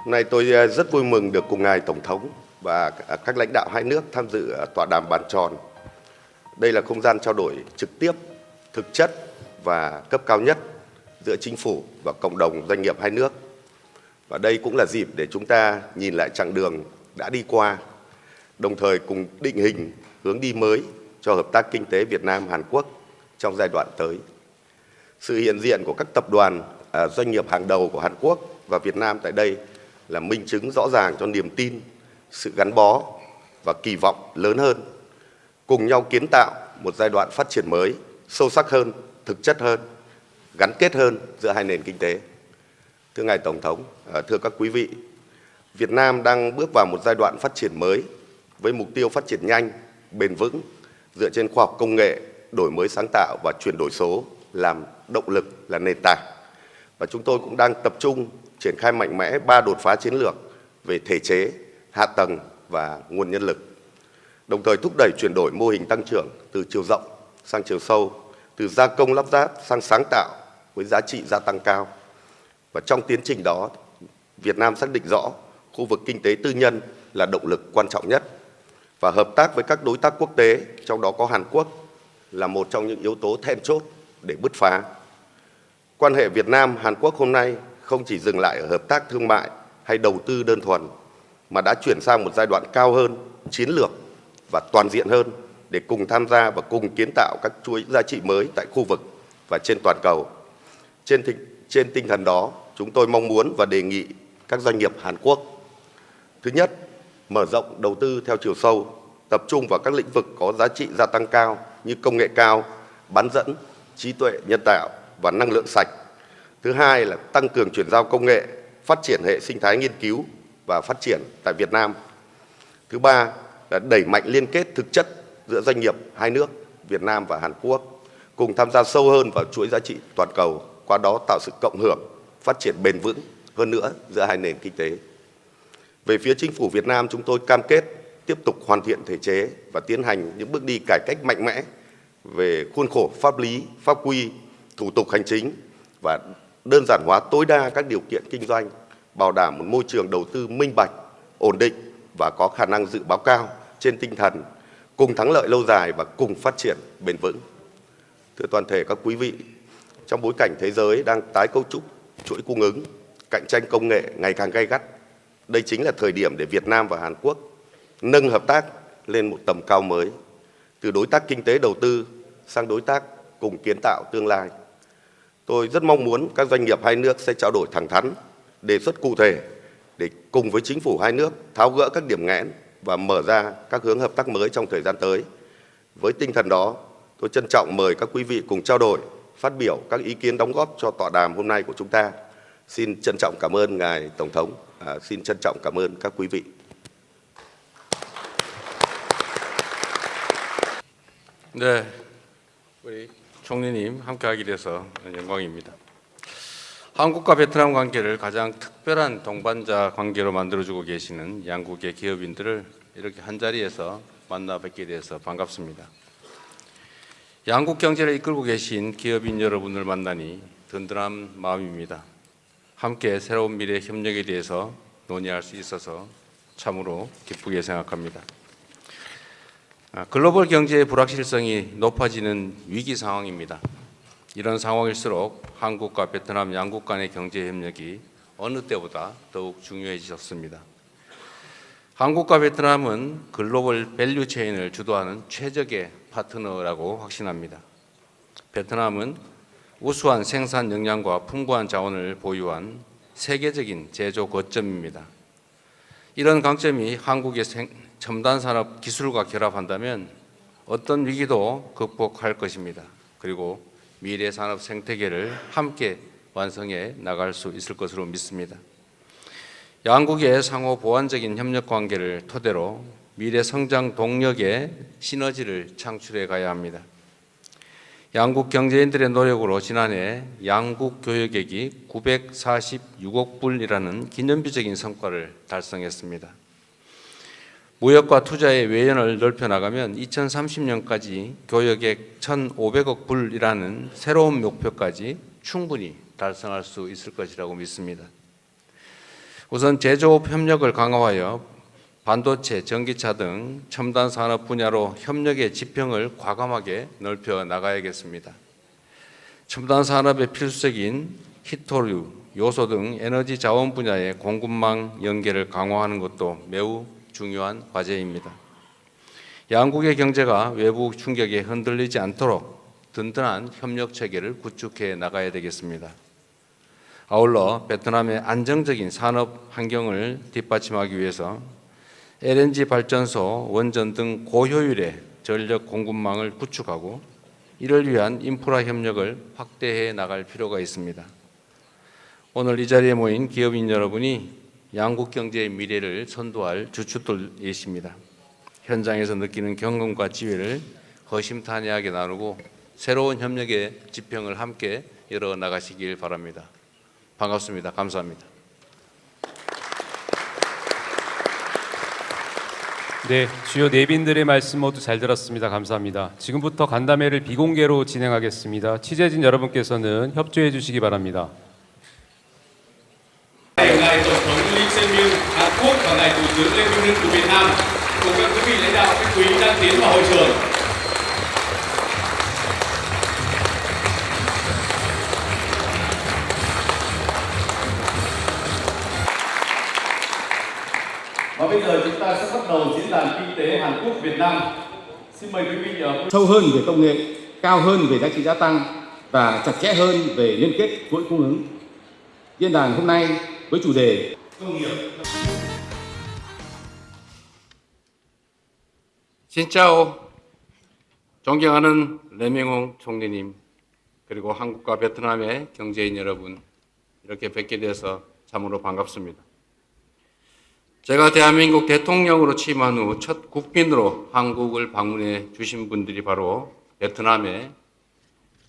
Hôm nay tôi rất vui mừng được cùng ngài Tổng thống và các lãnh đạo hai nước tham dự tọa đàm bàn tròn. Đây là không gian trao đổi trực tiếp, thực chất và cấp cao nhất giữa chính phủ và cộng đồng doanh nghiệp hai nước. Và đây cũng là dịp để chúng ta nhìn lại chặng đường đã đi qua, đồng thời cùng định hình hướng đi mới cho hợp tác kinh tế Việt Nam-Hàn Quốc trong giai đoạn tới. Sự hiện diện của các tập đoàn doanh nghiệp hàng đầu của Hàn Quốc và Việt Nam tại đây là minh chứng rõ ràng cho niềm tin, sự gắn bó và kỳ vọng lớn hơn, cùng nhau kiến tạo một giai đoạn phát triển mới, sâu sắc hơn, thực chất hơn, gắn kết hơn giữa hai nền kinh tế. Thưa ngài Tổng thống, thưa các quý vị, Việt Nam đang bước vào một giai đoạn phát triển mới với mục tiêu phát triển nhanh, bền vững, dựa trên khoa học công nghệ, đổi mới sáng tạo và chuyển đổi số làm động lực, là nền tảng. Và chúng tôi cũng đang tập trung triển khai mạnh mẽ 3 đột phá chiến lược về thể chế, hạ tầng và nguồn nhân lực. Đồng thời thúc đẩy chuyển đổi mô hình tăng trưởng từ chiều rộng sang chiều sâu, từ gia công lắp ráp sang sáng tạo với giá trị gia tăng cao. Và trong tiến trình đó, Việt Nam xác định rõ khu vực kinh tế tư nhân là động lực quan trọng nhất và hợp tác với các đối tác quốc tế, trong đó có Hàn Quốc, là một trong những yếu tố then chốt để bứt phá. Quan hệ Việt Nam-Hàn Quốc hôm nay không chỉ dừng lại ở hợp tác thương mại hay đầu tư đơn thuần, mà đã chuyển sang một giai đoạn cao hơn, chiến lược và toàn diện hơn để cùng tham gia và cùng kiến tạo các chuỗi giá trị mới tại khu vực và trên toàn cầu. Trên tinh thần đó, chúng tôi mong muốn và đề nghị các doanh nghiệp Hàn Quốc: thứ nhất, mở rộng đầu tư theo chiều sâu, tập trung vào các lĩnh vực có giá trị gia tăng cao như công nghệ cao, bán dẫn, trí tuệ nhân tạo và năng lượng sạch. Thứ hai là tăng cường chuyển giao công nghệ, phát triển hệ sinh thái nghiên cứu và phát triển tại Việt Nam. Thứ ba là đẩy mạnh liên kết thực chất giữa doanh nghiệp hai nước Việt Nam và Hàn Quốc, cùng tham gia sâu hơn vào chuỗi giá trị toàn cầu, qua đó tạo sự cộng hưởng, phát triển bền vững hơn nữa giữa hai nền kinh tế. Về phía chính phủ Việt Nam, chúng tôi cam kết tiếp tục hoàn thiện thể chế và tiến hành những bước đi cải cách mạnh mẽ về khuôn khổ pháp lý, pháp quy, thủ tục hành chính và đơn giản hóa tối đa các điều kiện kinh doanh, bảo đảm một môi trường đầu tư minh bạch, ổn định và có khả năng dự báo cao, trên tinh thần cùng thắng lợi lâu dài và cùng phát triển bền vững. Thưa toàn thể các quý vị, trong bối cảnh thế giới đang tái cấu trúc chuỗi cung ứng, cạnh tranh công nghệ ngày càng gay gắt, đây chính là thời điểm để Việt Nam và Hàn Quốc nâng hợp tác lên một tầm cao mới, từ đối tác kinh tế đầu tư sang đối tác cùng kiến tạo tương lai. Tôi rất mong muốn các doanh nghiệp hai nước sẽ trao đổi thẳng thắn, đề xuất cụ thể để cùng với chính phủ hai nước tháo gỡ các điểm nghẽn và mở ra các hướng hợp tác mới trong thời gian tới. Với tinh thần đó, tôi trân trọng mời các quý vị cùng trao đổi, phát biểu các ý kiến đóng góp cho tọa đàm hôm nay của chúng ta. Xin trân trọng cảm ơn ngài Tổng thống, xin trân trọng cảm ơn các quý vị. 네, 우리 총리님 함께하게 돼서 영광입니다. 한국과 베트남 관계를 가장 특별한 동반자 관계로 만들어주고 계시는 양국의 기업인들을 이렇게 한자리에서 만나 뵙게 돼서 반갑습니다. 양국 경제를 이끌고 계신 기업인 여러분을 만나니 든든한 마음입니다. 함께 새로운 미래 협력에 대해서 논의할 수 있어서 참으로 기쁘게 생각합니다. 글로벌 경제의 불확실성이 높아지는 위기 상황입니다. 이런 상황일수록 한국과 베트남 양국 간의 경제 협력이 어느 때보다 더욱 중요해지셨습니다. 한국과 베트남은 글로벌 밸류 체인을 주도하는 최적의 파트너라고 확신합니다. 베트남은 우수한 생산 역량과 풍부한 자원을 보유한 세계적인 제조 거점입니다. 이런 강점이 한국의 첨단 산업 기술과 결합한다면 어떤 위기도 극복할 것입니다. 그리고 미래 산업 생태계를 함께 완성해 나갈 수 있을 것으로 믿습니다. 양국의 상호 보완적인 협력 관계를 토대로 미래 성장 동력의 시너지를 창출해 가야 합니다. 양국 경제인들의 노력으로 지난해 양국 교역액이 946억 불이라는 기념비적인 성과를 달성했습니다. 무역과 투자의 외연을 넓혀나가면 2030년까지 교역액 1,500억 불이라는 새로운 목표까지 충분히 달성할 수 있을 것이라고 믿습니다. 우선 제조업 협력을 강화하여 반도체, 전기차 등 첨단 산업 분야로 협력의 지평을 과감하게 넓혀 나가야겠습니다. 첨단 산업의 필수적인 히토류, 요소 등 에너지 자원 분야의 공급망 연계를 강화하는 것도 매우 중요한 과제입니다. 양국의 경제가 외부 충격에 흔들리지 않도록 든든한 협력 체계를 구축해 나가야 되겠습니다. 아울러 베트남의 안정적인 산업 환경을 뒷받침하기 위해서 LNG 발전소, 원전 등 고효율의 전력 공급망을 구축하고 이를 위한 인프라 협력을 확대해 나갈 필요가 있습니다. 오늘 이 자리에 모인 기업인 여러분이 양국 경제의 미래를 선도할 주축들이십니다. 현장에서 느끼는 경험과 지혜를 허심탄회하게 나누고 새로운 협력의 지평을 함께 열어 나가시길 바랍니다. 반갑습니다. 감사합니다. 네, 주요 내빈들의 말씀 모두 잘 들었습니다. 감사합니다. 지금부터 간담회를 비공개로 진행하겠습니다. 취재진 여러분께서는 협조해 주시기 바랍니다. Ngài Tổng thống Lee Jae-myung Hàn Quốc và Ngài Thủ tướng Lê Minh Hưng của Việt Nam cùng các quý vị lãnh đạo khách quý đang tiến vào hội trường. Và bây giờ chúng ta sẽ bắt đầu diễn đàn kinh tế Hàn Quốc Việt Nam. Xin mời quý vị sâu hơn về công nghệ, cao hơn về giá trị gia tăng và chặt chẽ hơn về liên kết chuỗi cung ứng. Diễn đàn hôm nay với chủ đề công nghiệp. 진짜오 존경하는 레밍홍 총리님 그리고 한국과 베트남의 경제인 여러분 이렇게 뵙게 돼서 참으로 반갑습니다. 제가 대한민국 대통령으로 취임한 후 첫 국빈으로 한국을 방문해 주신 분들이 바로 베트남의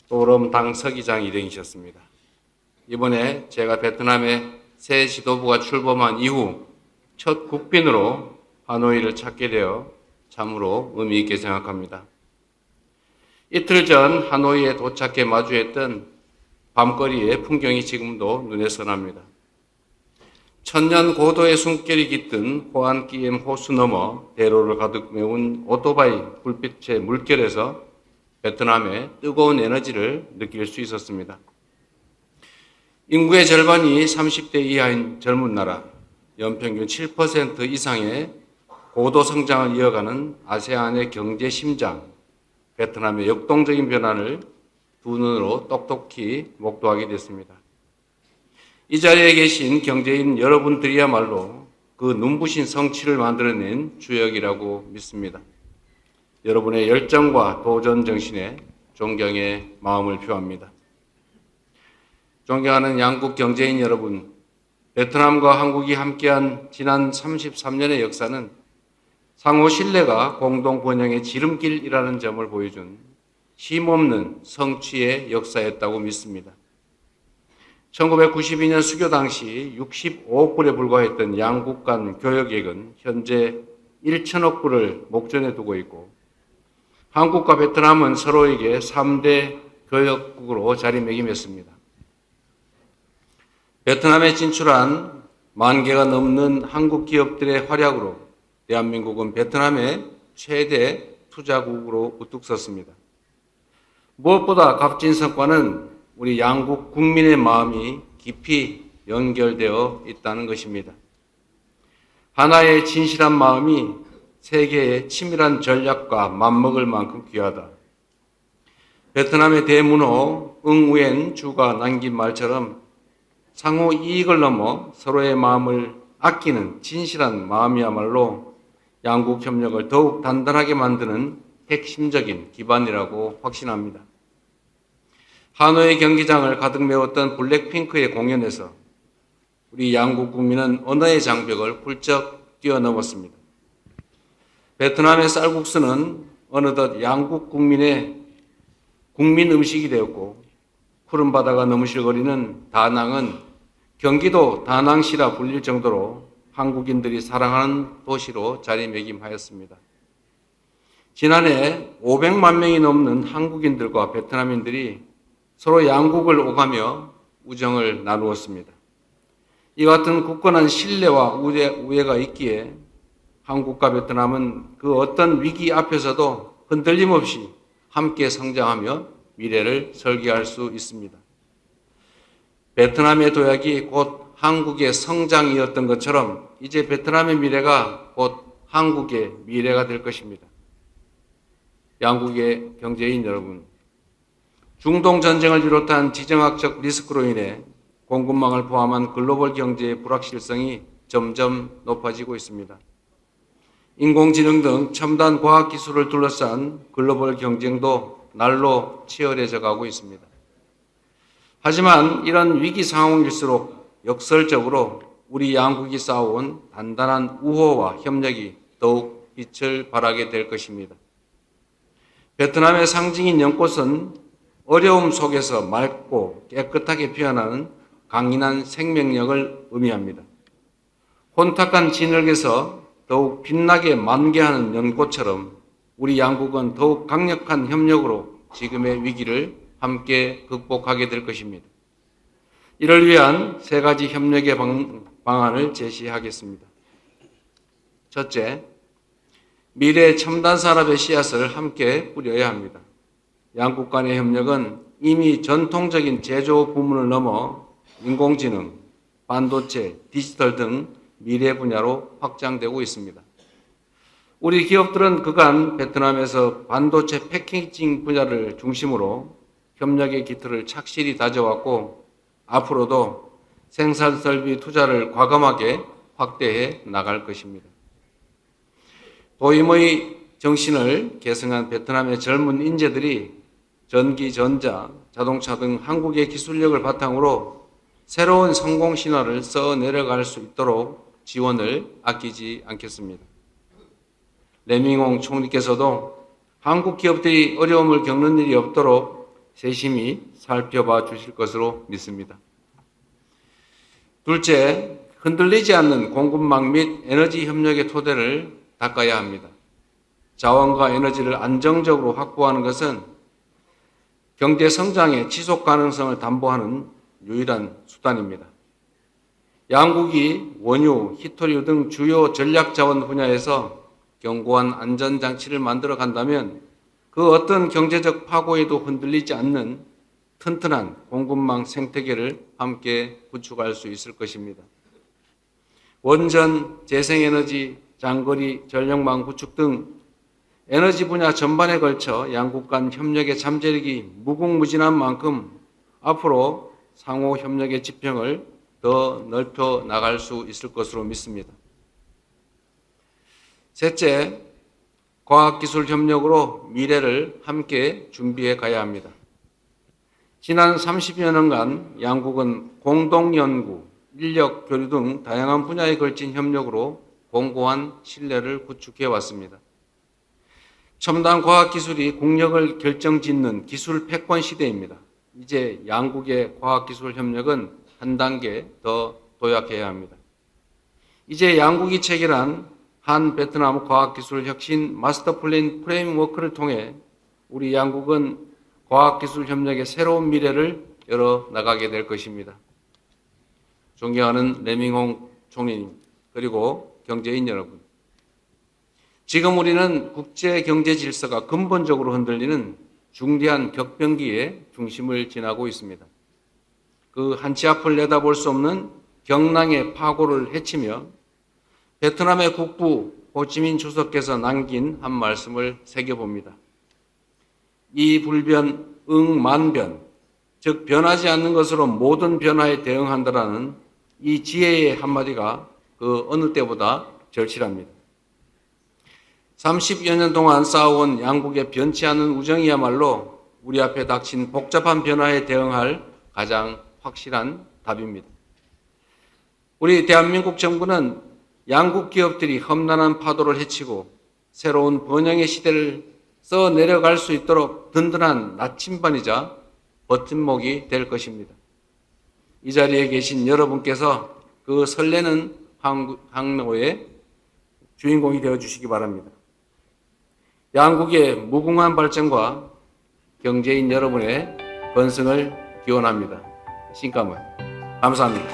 또럼당 서기장 일행이셨습니다. 이번에 제가 베트남의 새 지도부가 출범한 이후 첫 국빈으로 하노이를 찾게 되어 참으로 의미 있게 생각합니다. 이틀 전 하노이에 도착해 마주했던 밤거리의 풍경이 지금도 눈에 선합니다. 천년 고도의 숨결이 깃든 호안기엠 호수 너머 대로를 가득 메운 오토바이 불빛의 물결에서 베트남의 뜨거운 에너지를 느낄 수 있었습니다. 인구의 절반이 30대 이하인 젊은 나라, 연평균 7% 이상의 고도 성장을 이어가는 아세안의 경제 심장, 베트남의 역동적인 변화를 두 눈으로 똑똑히 목도하게 됐습니다. 이 자리에 계신 경제인 여러분들이야말로 그 눈부신 성취를 만들어낸 주역이라고 믿습니다. 여러분의 열정과 도전 정신에 존경의 마음을 표합니다. 존경하는 양국 경제인 여러분, 베트남과 한국이 함께한 지난 33년의 역사는 상호 신뢰가 공동 번영의 지름길이라는 점을 보여준 쉼없는 성취의 역사였다고 믿습니다. 1992년 수교 당시 65억 불에 불과했던 양국 간 교역액은 현재 1천억 불을 목전에 두고 있고 한국과 베트남은 서로에게 3대 교역국으로 자리매김했습니다. 베트남에 진출한 10,000개가 넘는 한국 기업들의 활약으로 대한민국은 베트남의 최대 투자국으로 우뚝 섰습니다. 무엇보다 값진 성과는 우리 양국 국민의 마음이 깊이 연결되어 있다는 것입니다. 하나의 진실한 마음이 세계의 치밀한 전략과 맞먹을 만큼 귀하다. 베트남의 대문호 응우엔 주가 남긴 말처럼 상호 이익을 넘어 서로의 마음을 아끼는 진실한 마음이야말로 양국 협력을 더욱 단단하게 만드는 핵심적인 기반이라고 확신합니다. 하노이 경기장을 가득 메웠던 블랙핑크의 공연에서 우리 양국 국민은 언어의 장벽을 훌쩍 뛰어넘었습니다. 베트남의 쌀국수는 어느덧 양국 국민의 국민 음식이 되었고 푸른 바다가 너무실거리는 다낭은 경기도 다낭시라 불릴 정도로 한국인들이 사랑하는 도시로 자리매김하였습니다. 지난해 500만 명이 넘는 한국인들과 베트남인들이 서로 양국을 오가며 우정을 나누었습니다. 이 같은 굳건한 신뢰와 우애가 있기에 한국과 베트남은 그 어떤 위기 앞에서도 흔들림 없이 함께 성장하며 미래를 설계할 수 있습니다. 베트남의 도약이 곧 한국의 성장이었던 것처럼 이제 베트남의 미래가 곧 한국의 미래가 될 것입니다. 양국의 경제인 여러분, 중동 전쟁을 비롯한 지정학적 리스크로 인해 공급망을 포함한 글로벌 경제의 불확실성이 점점 높아지고 있습니다. 인공지능 등 첨단 과학기술을 둘러싼 글로벌 경쟁도 날로 치열해져 가고 있습니다. 하지만 이런 위기 상황일수록 역설적으로 우리 양국이 쌓아온 단단한 우호와 협력이 더욱 빛을 발하게 될 것입니다. 베트남의 상징인 연꽃은 어려움 속에서 맑고 깨끗하게 피어나는 강인한 생명력을 의미합니다. 혼탁한 진흙에서 더욱 빛나게 만개하는 연꽃처럼 우리 양국은 더욱 강력한 협력으로 지금의 위기를 함께 극복하게 될 것입니다. 이를 위한 세 가지 협력의 방안을 제시하겠습니다. 첫째, 미래 첨단 산업의 씨앗을 함께 뿌려야 합니다. 양국 간의 협력은 이미 전통적인 제조 부문을 넘어 인공지능, 반도체, 디지털 등 미래 분야로 확장되고 있습니다. 우리 기업들은 그간 베트남에서 반도체 패키징 분야를 중심으로 협력의 기틀을 착실히 다져왔고 앞으로도 생산 설비 투자를 과감하게 확대해 나갈 것입니다. 도임의 정신을 계승한 베트남의 젊은 인재들이 전기, 전자, 자동차 등 한국의 기술력을 바탕으로 새로운 성공 신화를 써 내려갈 수 있도록 지원을 아끼지 않겠습니다. 레밍홍 총리께서도 한국 기업들이 어려움을 겪는 일이 없도록 세심히 살펴봐 주실 것으로 믿습니다. 둘째, 흔들리지 않는 공급망 및 에너지 협력의 토대를 닦아야 합니다. 자원과 에너지를 안정적으로 확보하는 것은 경제 성장의 지속 가능성을 담보하는 유일한 수단입니다. 양국이 원유, 히토류 등 주요 전략 자원 분야에서 견고한 안전장치를 만들어 간다면 그 어떤 경제적 파고에도 흔들리지 않는 튼튼한 공급망 생태계를 함께 구축할 수 있을 것입니다. 원전, 재생에너지, 장거리 전력망 구축 등 에너지 분야 전반에 걸쳐 양국 간 협력의 잠재력이 무궁무진한 만큼 앞으로 상호 협력의 지평을 더 넓혀 나갈 수 있을 것으로 믿습니다. 셋째, 과학기술 협력으로 미래를 함께 준비해 가야 합니다. 지난 30여 년간 양국은 공동연구, 인력 교류 등 다양한 분야에 걸친 협력으로 공고한 신뢰를 구축해 왔습니다. 첨단 과학기술이 국력을 결정짓는 기술 패권 시대입니다. 이제 양국의 과학기술 협력은 한 단계 더 도약해야 합니다. 이제 양국이 체결한 한 베트남 과학기술 혁신 마스터 플랜 프레임워크를 통해 우리 양국은 과학기술 협력의 새로운 미래를 열어 나가게 될 것입니다. 존경하는 레밍홍 총리님, 그리고 경제인 여러분, 지금 우리는 국제 경제 질서가 근본적으로 흔들리는 중대한 격변기의 중심을 지나고 있습니다. 그 한치 앞을 내다볼 수 없는 경랑의 파고를 헤치며 베트남의 국부 호치민 주석께서 남긴 한 말씀을 새겨봅니다. 이 불변 응만변, 즉 변하지 않는 것으로 모든 변화에 대응한다라는 이 지혜의 한마디가 그 어느 때보다 절실합니다. 30여 년 동안 쌓아온 양국의 변치 않은 우정이야말로 우리 앞에 닥친 복잡한 변화에 대응할 가장 확실한 답입니다. 우리 대한민국 정부는 양국 기업들이 험난한 파도를 헤치고 새로운 번영의 시대를 써 내려갈 수 있도록 든든한 나침반이자 버팀목이 될 것입니다. 이 자리에 계신 여러분께서 그 설레는 항로의 주인공이 되어 주시기 바랍니다. 양국의 무궁한 발전과 경제인 여러분의 번성을 기원합니다. 신까만 감사합니다.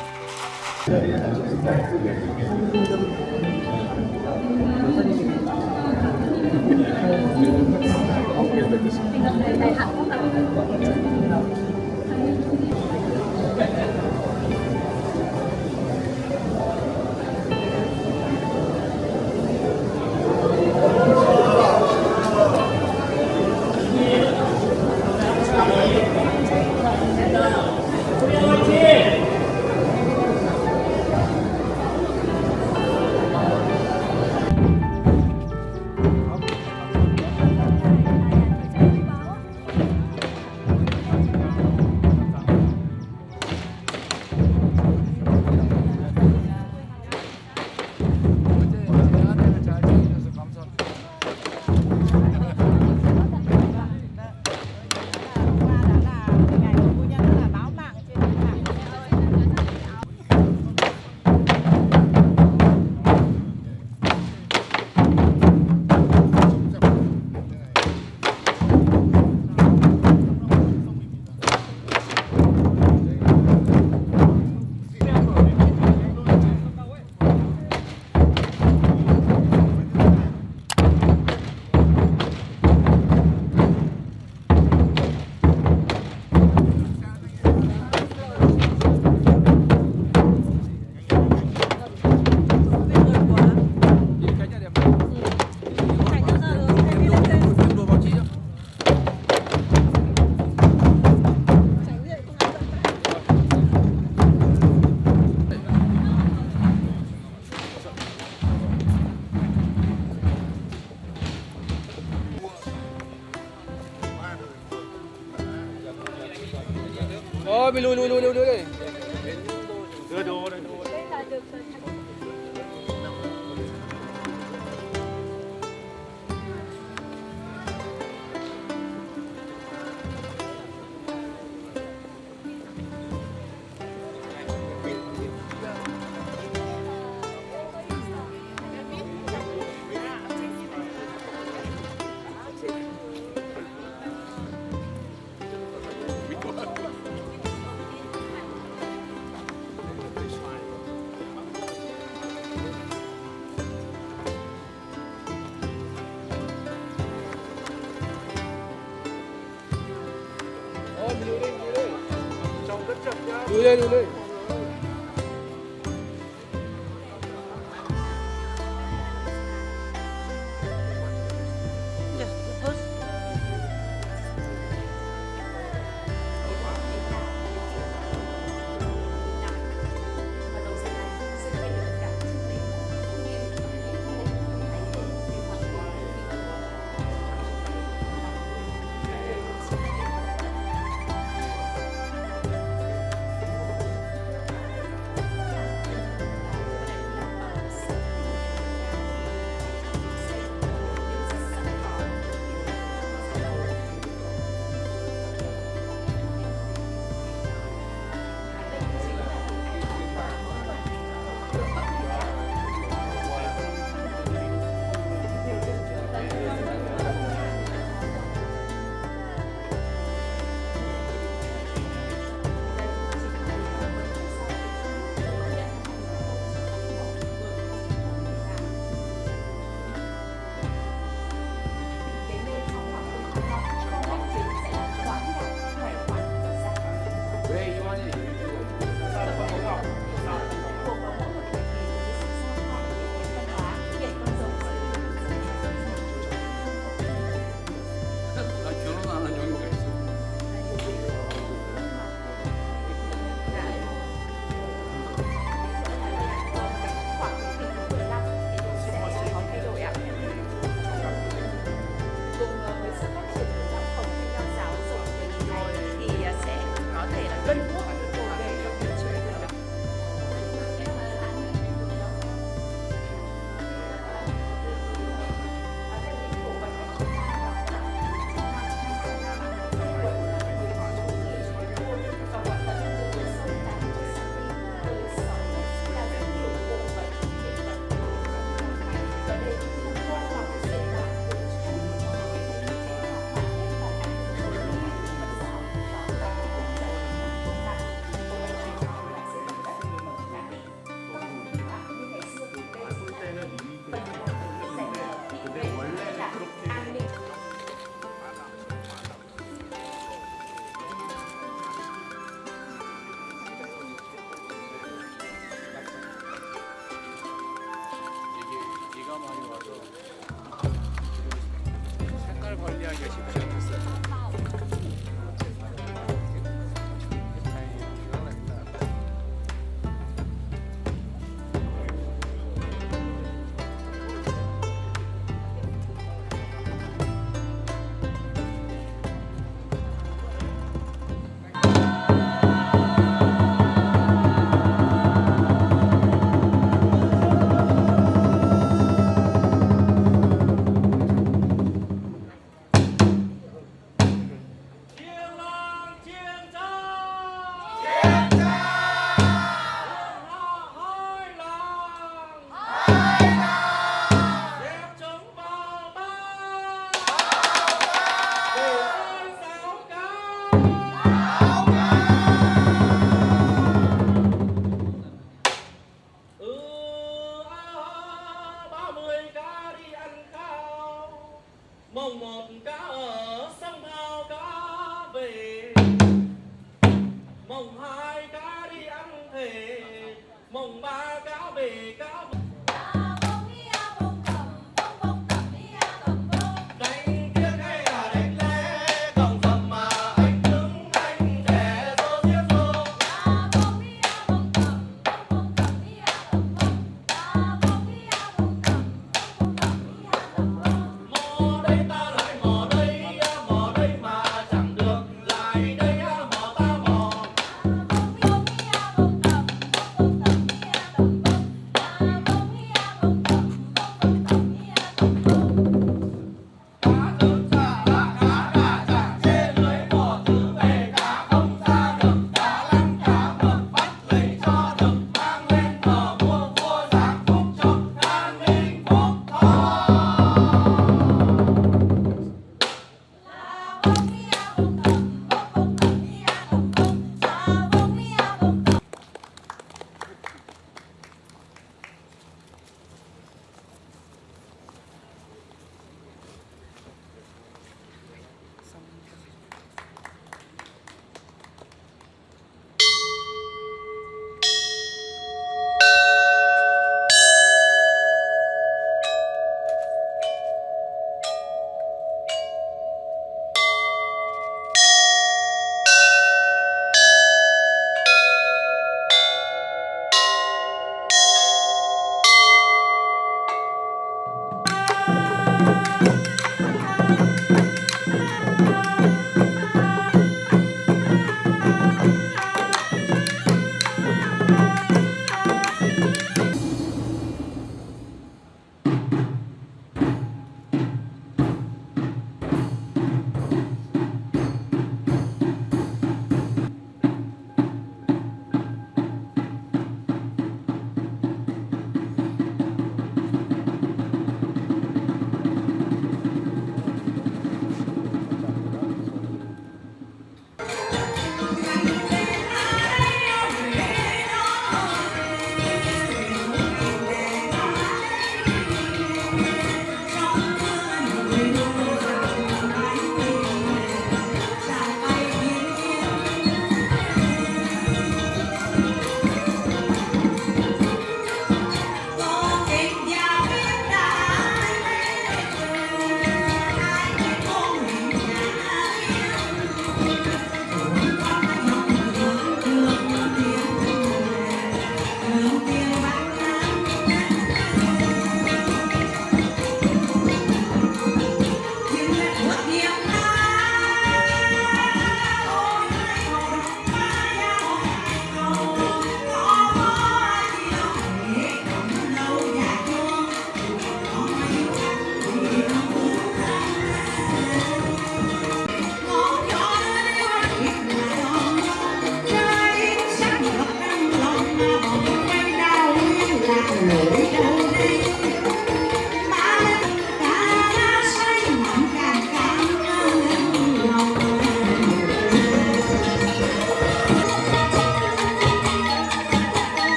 Mình lùi đây. Đưa đồ đây. Lùi đây.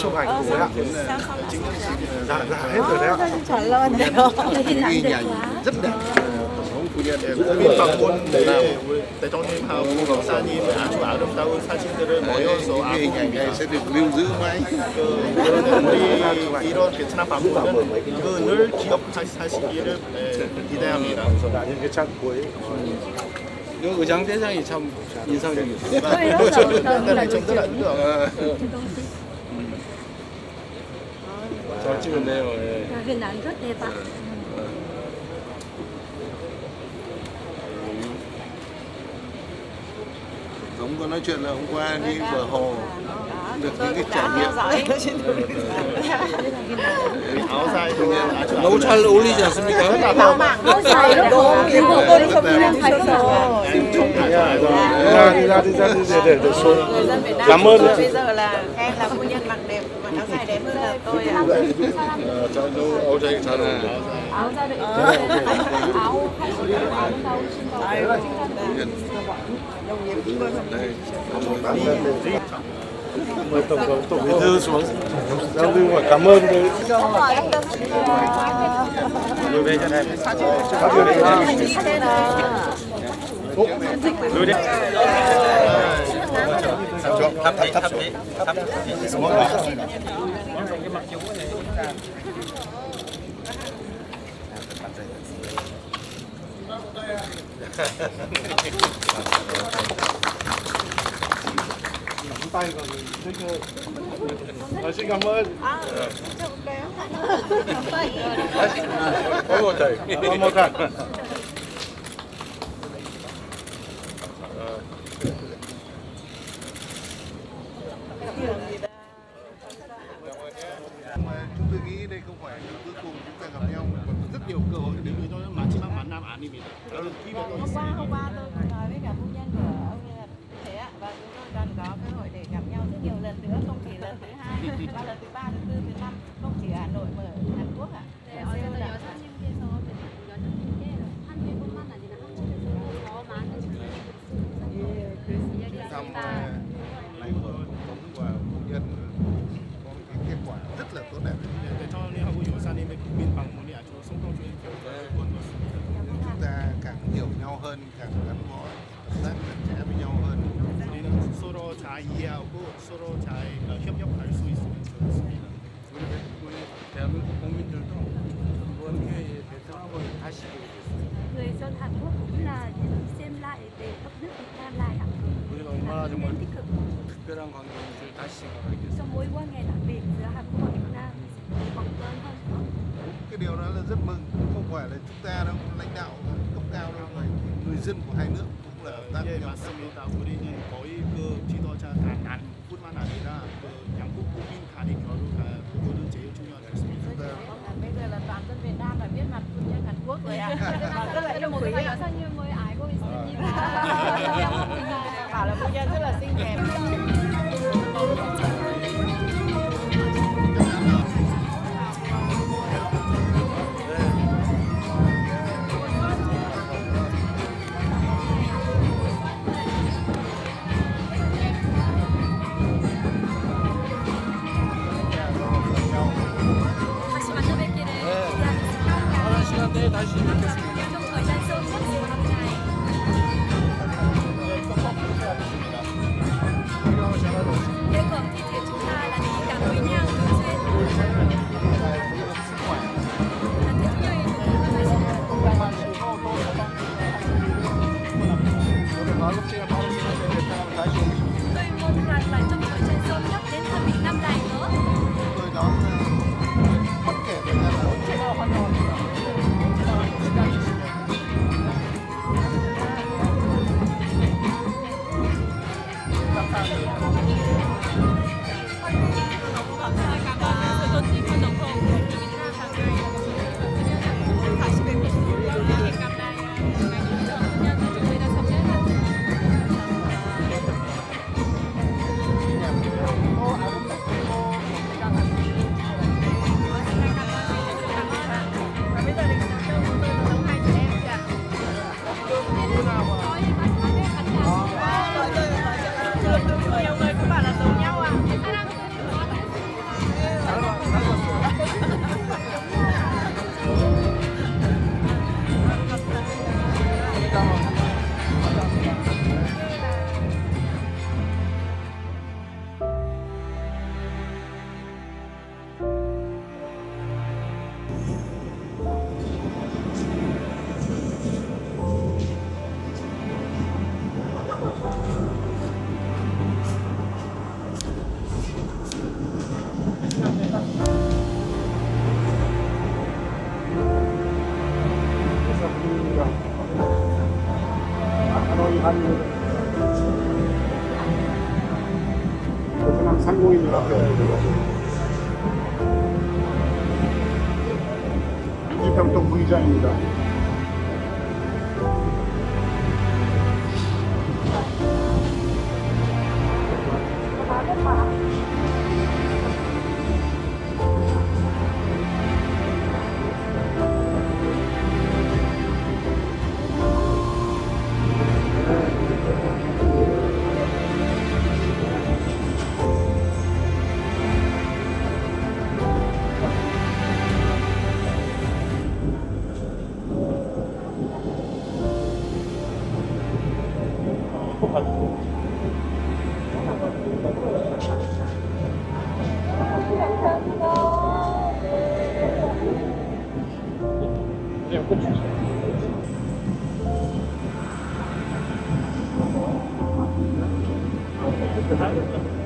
chụp ảnh của ạ. Dạ hết rồi đấy ạ. 잘 나왔네요. Ghi nhận rất đẹp. 방문 때 우리 대통령하고 박사님 아주 아름다운 사진들을 모여서 hình ảnh này sẽ được lưu giữ mãi. 우리 이런 베트남 방문은 늘 기억하시기를 기대합니다. 나중에 참 보이. 그 의장대장이 참 인상적이었어요. 잘 찍었네요. 예. hình ảnh rất đẹp ạ. Ông có nói chuyện là hôm qua đi bờ hồ được những cái trải nghiệm. 너무 잘 어울리지 않습니까? Cảm ơn. Bây giờ là em là phu nhân mặc đẹp, mặc áo dài đẹp hơn là tôi ạ. áo dài 잘하네. áo ra được áo mời tổng bí thư xuống. Giang Tư hỏi cảm ơn với người về cho em. Rồi đấy. Thấp tí. tay vào xin cảm ơn. One more time. One more time. Chúng tôi nghĩ đây không phải là cuối cùng chúng ta gặp nhau, mà còn rất nhiều cơ hội để cho maksimal 만남 아닙니다. Hôm qua tôi nói với cả phu nhân của ông như là thế ạ, và chúng tôi cần có cơ hội để gặp nhau rất nhiều lần nữa, không chỉ lần thứ 2, ba lần thứ 3, thứ 4, thứ 5, không chỉ ở Hà Nội mà ở Hàn Quốc ạ. 어제는 여사님께서 여사님께 한국뿐만 아니라 한국에서도 더 많은 Thăm này của Tổng và phu nhân có cái kết quả rất là tốt đẹp. 대통령하고 요사님의 국민 방문이 아주 성공적인 결과를 이루었습니다. Chúng ta càng hiểu nhau hơn, càng gắn bó hợp tác chặt chẽ với nhau hơn. 우리는 서로 잘 이해하고 서로 잘 협력할 수 있으면 좋겠습니다. 우리 대한민국 국민들도 이번 기회에 베트남을 다시 보게 됐어요. Người dân Hàn Quốc cũng là xem lại để đất nước Việt Nam lại ạ. 우리가 얼마나 정말 특별한 관계인지를 다시 생각하게 됐어요. Trong mối quan hệ đặc biệt giữa Hàn Quốc và Việt Nam sẽ còn lớn hơn nữa. Cái điều đó là rất mừng, không phải là chúng ta đâu, lãnh đạo cấp cao đâu, mà người dân của hai nước cũng là hợp tác với nhau. 맞습니다. 우리는 거의 그 지도자 간뿐만 아니라 그 양국 국민 간의 교류가 그거는 제일 중요한 것입니다. Bây giờ là toàn dân Việt Nam là biết mặt phu nhân Hàn Quốc rồi ạ. Rất là yêu quý ạ. 여사님을 알고 있습니다. Bảo là phu nhân rất là xinh đẹp. 다시 만나 뵙기를 기대하겠습니다. 다른 시간 내에 다시 뵙겠습니다. Trong thời gian sớm nhất của năm nay. Lễ cổng thi thể chúng ta là tình cảm với nhau thường xuyên. Là thích nhau tôi mong rằng là trong thời gian sớm nhất đến thăm Việt Nam này nữa. Tôi đón bất kể thời gian nào. 다시 뵙고 싶습니다. Nhiều người cũng bảo là giống nhau ạ. 베트남 상공인이라고 유지평통 부의장입니다. Thank you.